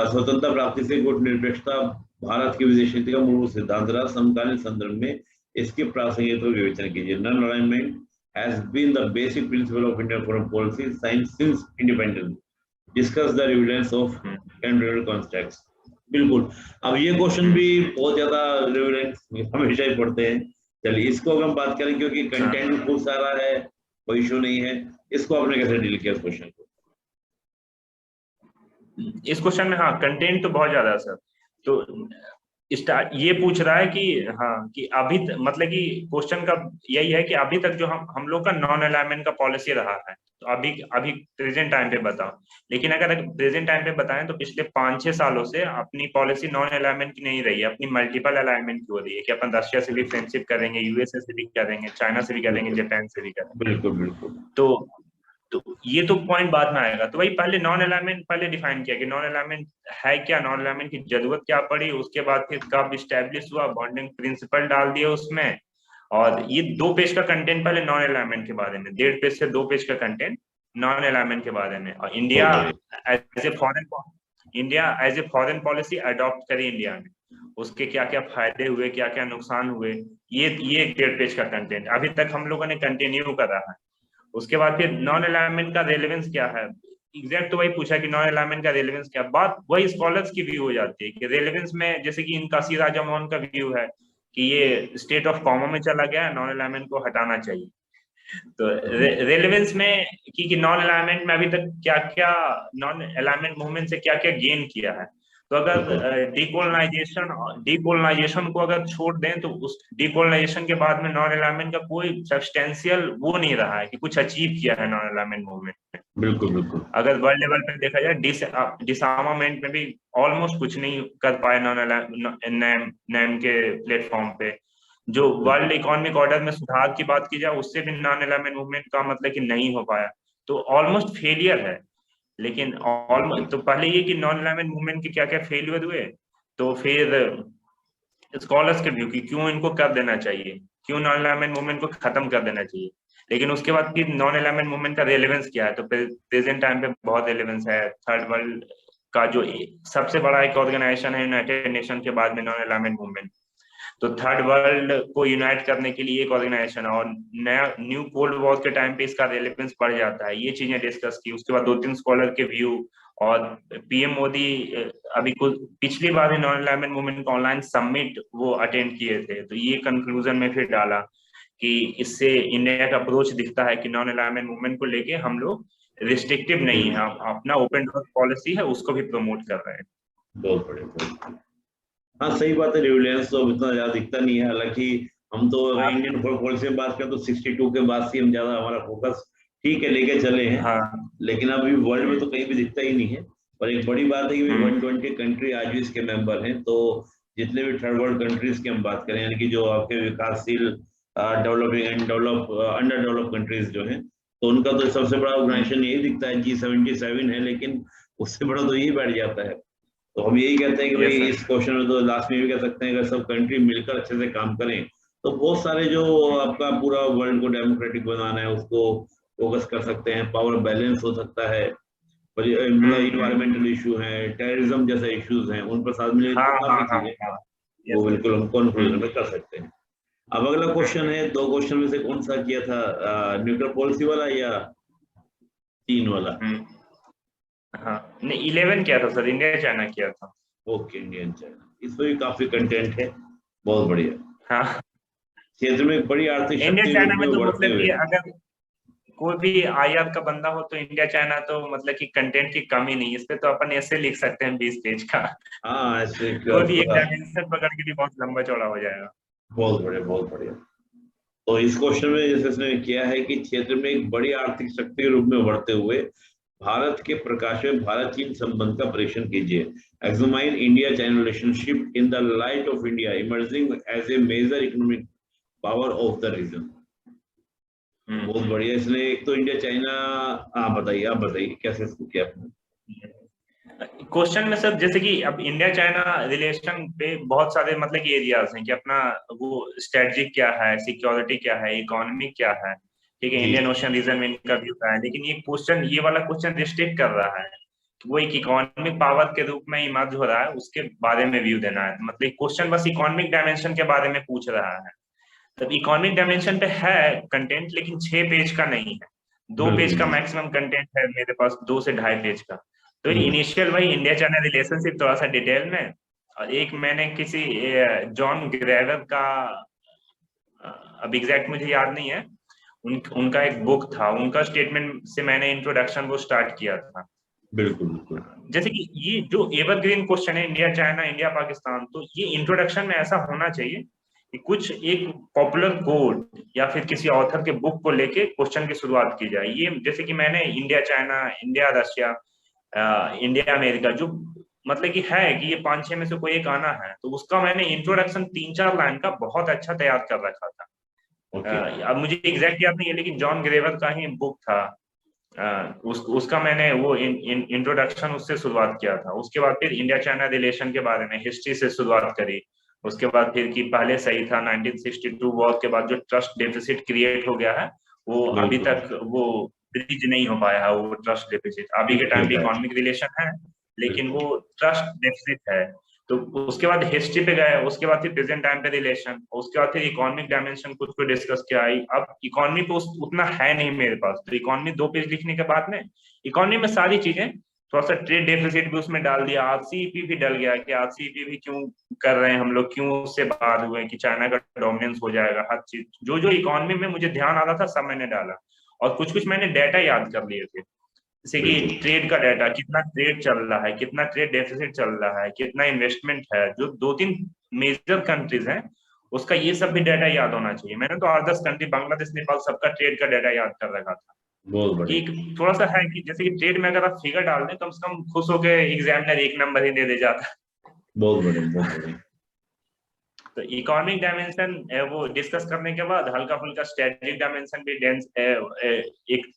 स्वतंत्रता प्राप्ति से गुटनिरपेक्षता भारत की विदेश नीति का मूलभूत सिद्धांत रहा, समकालीन संदर्भ में इसके प्रासंगिकता को विवेचना कीजिए। Non alignment has been the basic principle of Indian foreign policy since independence. Discuss the relevance of and context. बिल्कुल, अब ये क्वेश्चन भी बहुत ज्यादा रेलेवेंट हमेशा ही पढ़ते हैं। चलिए इसको हम बात करें, क्योंकि कंटेंट खूब सारा है, कोई इशू नहीं है। इसको आपने कैसे डील किया इस क्वेश्चन को? इस क्वेश्चन में हाँ, कंटेंट तो बहुत ज्यादा है सर। तो ये पूछ रहा है कि हाँ कि अभी मतलब कि क्वेश्चन का यही है कि अभी तक जो हम लोग का नॉन अलाइनमेंट का पॉलिसी रहा है, तो अभी प्रेजेंट टाइम पे बताओ। लेकिन अगर प्रेजेंट टाइम पे बताएं तो पिछले 5-6 सालों से अपनी पॉलिसी नॉन अलाइनमेंट की नहीं रही है, अपनी मल्टीपल अलाइनमेंट की हो रही है कि अपन रशिया से भी फ्रेंडशिप करेंगे, यूएसए से भी करेंगे, चाइना से भी करेंगे, जापान से भी करेंगे। बिल्कुल बिल्कुल। तो ये तो पॉइंट बाद में आएगा। तो वही पहले नॉन अलाइनमेंट पहले डिफाइन किया कि नॉन अलाइनमेंट है क्या, नॉन अलाइनमेंट की जरूरत क्या पड़ी, उसके बाद फिर कब स्टैब्लिश हुआ, बॉन्डिंग प्रिंसिपल डाल दिया उसमें। और ये 2 पेज का कंटेंट पहले नॉन अलाइनमेंट के बारे में, 1.5 पेज से 2 पेज का कंटेंट नॉन अलाइनमेंट के बारे में। और India as a foreign policy adopt करी इंडिया ने, उसके क्या क्या फायदे हुए, क्या क्या नुकसान हुए, ये 1.5 पेज का कंटेंट अभी तक हम लोगों ने कंटिन्यू कर रहा है। उसके बाद फिर नॉन अलाइनमेंट का रेलेवेंस क्या है, एग्जैक्ट तो वही पूछा कि नॉन अलाइनमेंट का रेलेवेंस क्या, बात वही स्कॉलर्स की व्यू हो जाती है कि रेलेवेंस में, जैसे कि इनका सी राजा मोहन का व्यू है कि ये स्टेट ऑफ कॉमन में चला गया है, नॉन अलाइनमेंट को हटाना चाहिए। तो रेलेवेंस में कि नॉन अलाइनमेंट में अभी तक क्या क्या नॉन अलाइनमेंट मूवमेंट से क्या क्या गेन किया है। तो अगर डीकोलोनाइजेशन को अगर छोड़ दें तो उस डीकोलोनाइजेशन के बाद में नॉन अलाइनमेंट का कोई सब्सटेंशियल वो नहीं रहा है कि कुछ अचीव किया है नॉन अलाइनमेंट मूवमेंट में। बिल्कुल बिल्कुल। अगर वर्ल्ड लेवल पे देखा जाए डिसआर्मामेंट में भी ऑलमोस्ट कुछ नहीं कर पाए नैम के प्लेटफॉर्म पे। जो वर्ल्ड इकोनॉमिक ऑर्डर में सुधार की बात की जाए उससे भी नॉन अलाइनमेंट मूवमेंट का मतलब कि नहीं हो पाया, तो ऑलमोस्ट फेलियर है। लेकिन ऑलमोस्ट तो पहले ये कि नॉन अलाइनमेंट मूवमेंट के क्या क्या फेलियर हुए, तो फिर स्कॉलर्स के व्यू की क्यों इनको कर देना चाहिए, क्यों नॉन अलाइनमेंट मूवमेंट को खत्म कर देना चाहिए। लेकिन उसके बाद फिर नॉन अलाइनमेंट मूवमेंट का रेलेवेंस क्या है, तो प्रेजेंट टाइम पे बहुत रेलेवेंस है। थर्ड वर्ल्ड का जो सबसे बड़ा एक ऑर्गेनाइजेशन है यूनाइटेड नेशन के बाद में नॉन अलाइनमेंट मूवमेंट, तो थर्ड वर्ल्ड को यूनाइट करने के लिए एक ऑर्गेनाइजेशन है, और नया न्यू कोल्ड वॉर के टाइम पे इसका रेलेवेंस बढ़ जाता है। ये चीजें डिस्कस की। उसके बाद 2-3 स्कॉलर के व्यू, और पीएम मोदी अभी कुछ पिछली बार नॉन अलाइनमेंट मूवमेंट का ऑनलाइन समिट वो अटेंड किए थे, तो ये कंक्लूजन में फिर डाला कि इससे इंडिया का अप्रोच दिखता है कि नॉन अलाइनमेंट मूवमेंट को लेके हम लोग रिस्ट्रिक्टिव नहीं है, अपना ओपन डोर पॉलिसी है उसको भी प्रमोट कर रहे हैं। बहुत बढ़िया। हाँ सही बात है, रिलेवेंस तो इतना ज्यादा दिखता नहीं है। हालांकि हम तो इंडियन फॉरेन पॉलिसी में बात करें तो 62 के बाद से हम ज्यादा हमारा फोकस ठीक है लेके चले हैं। हाँ। लेकिन अभी वर्ल्ड में तो कहीं भी दिखता ही नहीं है। और एक बड़ी बात है कि 120 कंट्री आज भी इसके मेंबर हैं। तो जितने भी थर्ड वर्ल्ड कंट्रीज की हम बात करें, यानी कि जो आपके विकासशील developing and under develop countries जो हैं, तो उनका तो सबसे बड़ा ऑर्गेनाइजेशन यही दिखता है, G77 है, लेकिन उससे बड़ा तो यही बैठ जाता है। तो हम यही कहते हैं कि भाई इस क्वेश्चन में तो लास्ट में भी कह सकते हैं अगर सब कंट्री मिलकर अच्छे से काम करें तो बहुत सारे जो आपका पूरा वर्ल्ड को डेमोक्रेटिक बनाना है उसको फोकस कर सकते हैं। पावर बैलेंस हो सकता है, इन्वायरमेंटल इशू है, टेररिज्म जैसे इश्यूज हैं, उन पर साथ मिले तो काफी चीजें वो बिल्कुल हम कंक्लूजन में कर सकते हैं। अब अगला क्वेश्चन है, 2 क्वेश्चन में से कौन सा किया था, न्यूक्लियर पॉलिसी वाला या 3 वाला? हाँ नहीं 11 किया था सर, इंडिया चाइना किया था। ओके, इंडियन चाइना, इसमें भी काफी कंटेंट है, बहुत बढ़िया। हाँ क्षेत्र में एक बड़ी आर्थिक इंडिया शक्ति चाइना रूप में में तो उभरते मतलब हुए। कि अगर कोई भी आयात का बंदा हो तो इंडिया चाइना तो मतलब कि कंटेंट की कमी नहीं, इस पे तो अपन ऐसे लिख सकते हैं 20 पेज का। हाँ, ऐसे कोई भी एक पूरा डायमेंशन पकड़ के भी बहुत लंबा चौड़ा हो जाएगा। बहुत बढ़िया, बहुत बढ़िया। तो इस क्वेश्चन में जैसे इसने किया है कि क्षेत्र में एक बड़ी आर्थिक शक्ति के रूप में उभरते हुए भारत के प्रकाश में भारत चीन संबंध का परीक्षण कीजिए। Examine India China relationship in the light of India emerging as a major economic power of the region. बहुत बढ़िया। इसने एक तो इंडिया चाइना, बताइए, आप बताइए कैसे इसको किया आपने? क्वेश्चन में सर जैसे कि अब इंडिया चाइना रिलेशन पे बहुत सारे मतलब कि एरियाज हैं कि अपना वो स्ट्रेटजी क्या है, सिक्योरिटी क्या है, इकोनॉमी क्या है, ठीक है, जी इंडियन ओशन रीजन में इनका व्यू क्या है। लेकिन ये क्वेश्चन, ये वाला क्वेश्चन रिस्ट्रिक्ट कर रहा है कि वो एक इकोनॉमिक पावर के रूप में इमर्ज हो रहा है, उसके बारे में व्यू देना है। मतलब क्वेश्चन बस इकोनॉमिक डायमेंशन के बारे में पूछ रहा है। तब इकोनॉमिक डायमेंशन पे है कंटेंट, लेकिन 6 पेज का नहीं है, 2 पेज का बिल्कुल। मैक्सिमम कंटेंट है मेरे पास, 2 से 2.5 पेज का। तो इनिशियल वही इंडिया चाइना रिलेशनशिप थोड़ा सा डिटेल में, और एक मैंने किसी जॉन ग्रेवर का, अब एग्जैक्ट मुझे याद नहीं है, उनका एक बुक था, उनका स्टेटमेंट से मैंने इंट्रोडक्शन वो स्टार्ट किया था। बिल्कुल बिल्कुल। जैसे कि ये जो एवरग्रीन क्वेश्चन है इंडिया चाइना, इंडिया पाकिस्तान, तो ये इंट्रोडक्शन में ऐसा होना चाहिए कि कुछ एक पॉपुलर कोड या फिर किसी ऑथर के बुक को लेके क्वेश्चन की शुरुआत की जाए। ये जैसे कि मैंने India China, India Russia, India America, जो मतलब कि है कि ये 5-6 में से कोई एक आना है, तो उसका मैंने इंट्रोडक्शन 3-4 लाइन का बहुत अच्छा तैयार कर रखा था। अब मुझे एग्जैक्ट याद नहीं है, लेकिन जॉन ग्रेवर का ही बुक था, उसका मैंने वो इंट्रोडक्शन उससे शुरुआत किया था। उसके बाद फिर इंडिया चाइना रिलेशन के बारे में हिस्ट्री से शुरुआत करी। उसके बाद फिर कि पहले सही था 1962 वॉर के बाद जो ट्रस्ट डेफिसिट क्रिएट हो गया है, वो अभी तक वो ब्रिज नहीं हो पाया है, वो ट्रस्ट डेफिसिट। अभी के टाइम भी इकोनॉमिक रिलेशन है, लेकिन वो ट्रस्ट डेफिसिट है। तो उसके बाद हिस्ट्री पे गए, उसके बाद फिर प्रेजेंट टाइम पे रिलेशन, उसके बाद फिर इकोनॉमिक डायमेंशन कुछ को डिस्कस किया। अब इकोनॉमी पे उतना है नहीं मेरे पास, तो इकोनॉमी 2 पेज लिखने के बाद में इकोनॉमी में सारी चीजें, थोड़ा सा ट्रेड डेफिसिट भी उसमें डाल दिया, आरसीईपी भी डल गया कि आरसीईपी भी क्यों कर रहे हैं हम लोग, क्यों उससे बाहर हुए, कि चाइना का डोमिनेंस हो जाएगा। हर चीज जो जो इकोनॉमी में मुझे ध्यान आ रहा था सब मैंने डाला, और कुछ कुछ मैंने डाटा याद कर लिए थे, जैसे कि ट्रेड का डाटा, कितना ट्रेड चल रहा है, कितना ट्रेड डेफिसिट चल रहा है, कितना इन्वेस्टमेंट है, जो 2-3 मेजर कंट्रीज हैं उसका ये सब भी डाटा याद होना चाहिए। मैंने तो 8-10 कंट्री, बांग्लादेश, नेपाल, सबका ट्रेड का डाटा याद कर रखा था। कि थोड़ा सा है कि जैसे कि ट्रेड में अगर आप फिगर डाल दें, कम से कम खुश होकर एग्जामिनर 1 नंबर ही दे जाता। बहुत बढ़िया, बहुत बढ़िया। तो इकोनॉमिक डायमेंशन वो डिस्कस करने के बाद हल्का फुल्का स्ट्रेटेजिक डायमेंशन भी एक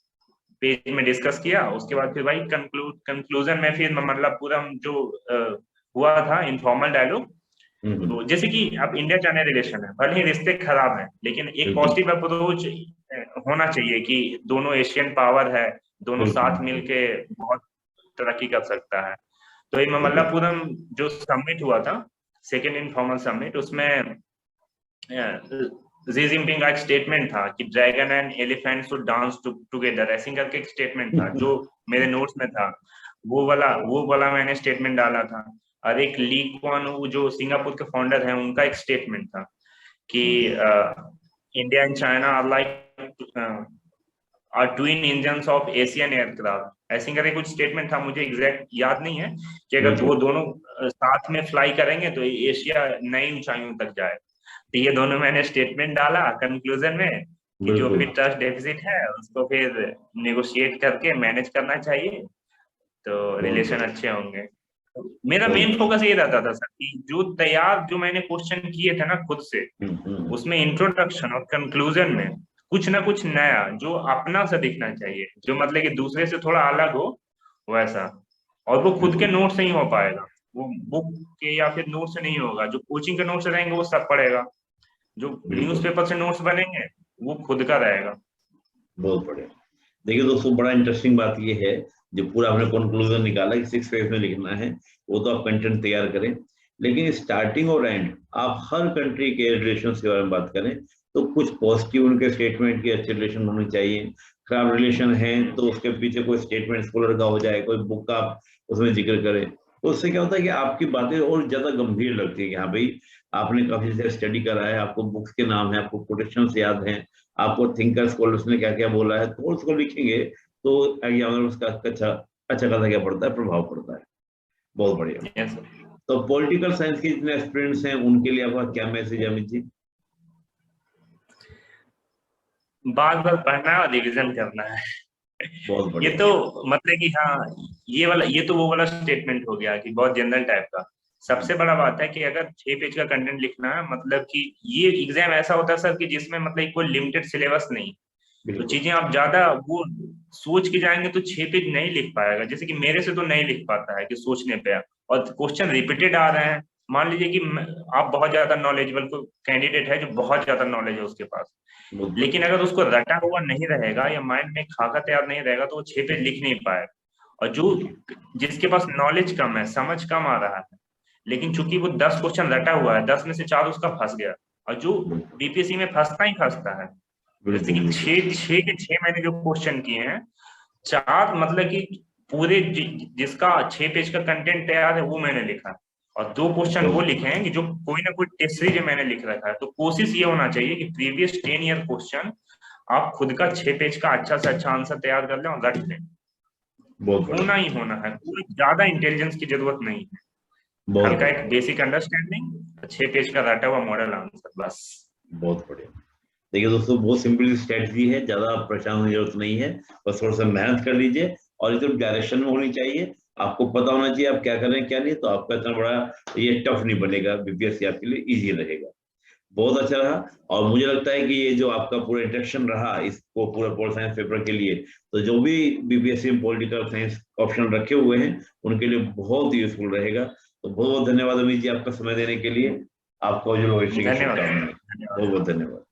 पेज में डिस्कस किया। उसके बाद फिर भाई कंक्लूजन में फिर मतलब पूरा जो हुआ था इनफॉर्मल डायलॉग। तो जैसे कि अब इंडिया चाइना रिलेशन है, भले ही रिश्ते खराब हैं, लेकिन एक पॉजिटिव अप्रोच होना चाहिए कि दोनों एशियन पावर है, दोनों साथ मिलके बहुत तरक्की कर सकता है। तो ये ममल्लापुरम जो समिट हुआ था, सेकेंड इनफॉर्मल समिट, उसमें शी जिनपिंग का एक स्टेटमेंट था कि dragon and elephant should dance together, ऐसे करके एक स्टेटमेंट था जो मेरे नोट्स में था। वो वाला मैंने स्टेटमेंट डाला था। और एक ली क्वान वू जो सिंगापुर के फाउंडर हैं, उनका एक स्टेटमेंट था कि India and China are like are twin engines of Asian aircraft, ऐसे करके कुछ स्टेटमेंट था, मुझे एग्जैक्ट याद नहीं है कि अगर वो दोनों साथ में फ्लाई करेंगे तो एशिया नई ऊंचाइयों तक जाए। तो ये दोनों मैंने स्टेटमेंट डाला कंक्लूजन में कि जो भी ट्रस्ट डेफिसिट है उसको फिर नेगोशिएट करके मैनेज करना चाहिए, तो रिलेशन अच्छे होंगे। मेरा मेन फोकस ये रहता था सर कि जो मैंने क्वेश्चन किए थे ना खुद से, उसमें इंट्रोडक्शन और कंक्लूजन में कुछ ना कुछ नया जो अपना से दिखना चाहिए, जो मतलब कि दूसरे से थोड़ा अलग हो वैसा। और वो खुद के नोट से ही हो पाएगा, वो बुक के या फिर नोट से नहीं होगा। जो कोचिंग के नोट से रहेंगे वो सब पढ़ेगा, जो न्यूज़पेपर से नोट्स बनेंगे वो खुद का रहेगा। बहुत बढ़िया। देखिए दोस्तों, बड़ा इंटरेस्टिंग बात ये है, जो पूरा हमने कंक्लूजन निकाला कि 6 पेज में लिखना है, वो तो आप कंटेंट तैयार करें, लेकिन स्टार्टिंग और एंड आप हर कंट्री के रिलेशन के बारे में बात करें तो कुछ पॉजिटिव उनके स्टेटमेंट की अच्छे रिलेशन होने चाहिए, खराब रिलेशन है तो उसके पीछे कोई स्टेटमेंट स्कॉलर का हो जाए, कोई बुक का आप उसमें जिक्र करें, तो उससे क्या होता है कि आपकी बातें और ज्यादा गंभीर लगती है कि हाँ भाई आपने काफी से स्टडी करा है, आपको बुक्स के नाम है, आपको कोटेशन याद हैं, आपको थिंकर स्कॉलर्स ने क्या क्या बोला है, तो उसको लिखेंगे तो एग्जामिनर उसका अच्छा अच्छा खासा क्या पड़ता है, प्रभाव पड़ता है। बहुत बढ़िया। yes, तो पॉलिटिकल साइंस के जितने एस्पिरेंट्स हैं उनके लिए आपका क्या मैसेज है अमित जी? बार बार पढ़ना है और रिविजन करना है। बहुत बढ़िया। ये तो मतलब कि हाँ, ये तो वो वाला स्टेटमेंट हो गया कि बहुत जनरल टाइप का। सबसे बड़ा बात है कि अगर 6 पेज का कंटेंट लिखना है, मतलब कि ये एग्जाम ऐसा होता है सर कि जिसमें मतलब कोई लिमिटेड सिलेबस नहीं, तो चीजें आप ज्यादा वो सोच के जाएंगे तो 6 पेज नहीं लिख पाएगा। जैसे कि मेरे से तो नहीं लिख पाता है कि सोचने पे, और क्वेश्चन रिपीटेड आ रहे हैं। मान लीजिए कि आप बहुत ज्यादा नॉलेजेबल को कैंडिडेट है जो बहुत ज्यादा नॉलेज है उसके पास, लेकिन अगर उसको रटा हुआ नहीं रहेगा या माइंड में खाका तैयार नहीं रहेगा तो वो 6 पेज लिख नहीं पाएगा। और जो जिसके पास नॉलेज कम है, समझ कम आ रहा है, लेकिन चूंकि वो 10 क्वेश्चन रटा हुआ है, 10 में से 4 उसका फंस गया, और जो बीपीएससी में फंसता ही फंसता है। जैसे कि 6 के 6 मैंने जो क्वेश्चन किए हैं, 4 मतलब कि पूरे जिसका 6 पेज का कंटेंट तैयार है वो मैंने लिखा, और 2 क्वेश्चन वो लिखे हैं कि जो कोई ना कोई टेस्ट सीरीज मैंने लिख रखा है। तो कोशिश ये होना चाहिए कि प्रीवियस 10 ईयर क्वेश्चन आप खुद का 6 पेज का अच्छा से अच्छा आंसर तैयार कर लें और रख लें। होना ही होना है, कोई ज्यादा इंटेलिजेंस की जरूरत नहीं है, हल्का एक बेसिक अंडरस्टैंडिंग, 6 पेज का रटा हुआ मॉडल आंसर, बस। बहुत बढ़िया। देखिए दोस्तों, बहुत सिंपल स्ट्रेटजी है, ज्यादा परेशान होने की जरूरत नहीं है, बस थोड़ा सा मेहनत कर लीजिए और इधर डायरेक्शन में होनी चाहिए, आपको पता होना चाहिए आप क्या कर रहे हैं क्या नहीं, तो आपका इतना बड़ा ये टफ नहीं बनेगा, बीपीएससी आपके लिए इजी रहेगा। बहुत अच्छा रहा, और मुझे लगता है कि ये जो आपका पूरा इंट्रोडक्शन रहा इसको पूरा पॉल साइंस पेपर के लिए, तो जो भी बीपीएससी में पॉलिटिकल साइंस ऑप्शन रखे हुए हैं उनके लिए बहुत यूजफुल रहेगा। तो बहुत बहुत धन्यवाद अमित जी आपका समय देने के लिए, आपका जो भविष्य की शुभकामनाएं। बहुत बहुत धन्यवाद।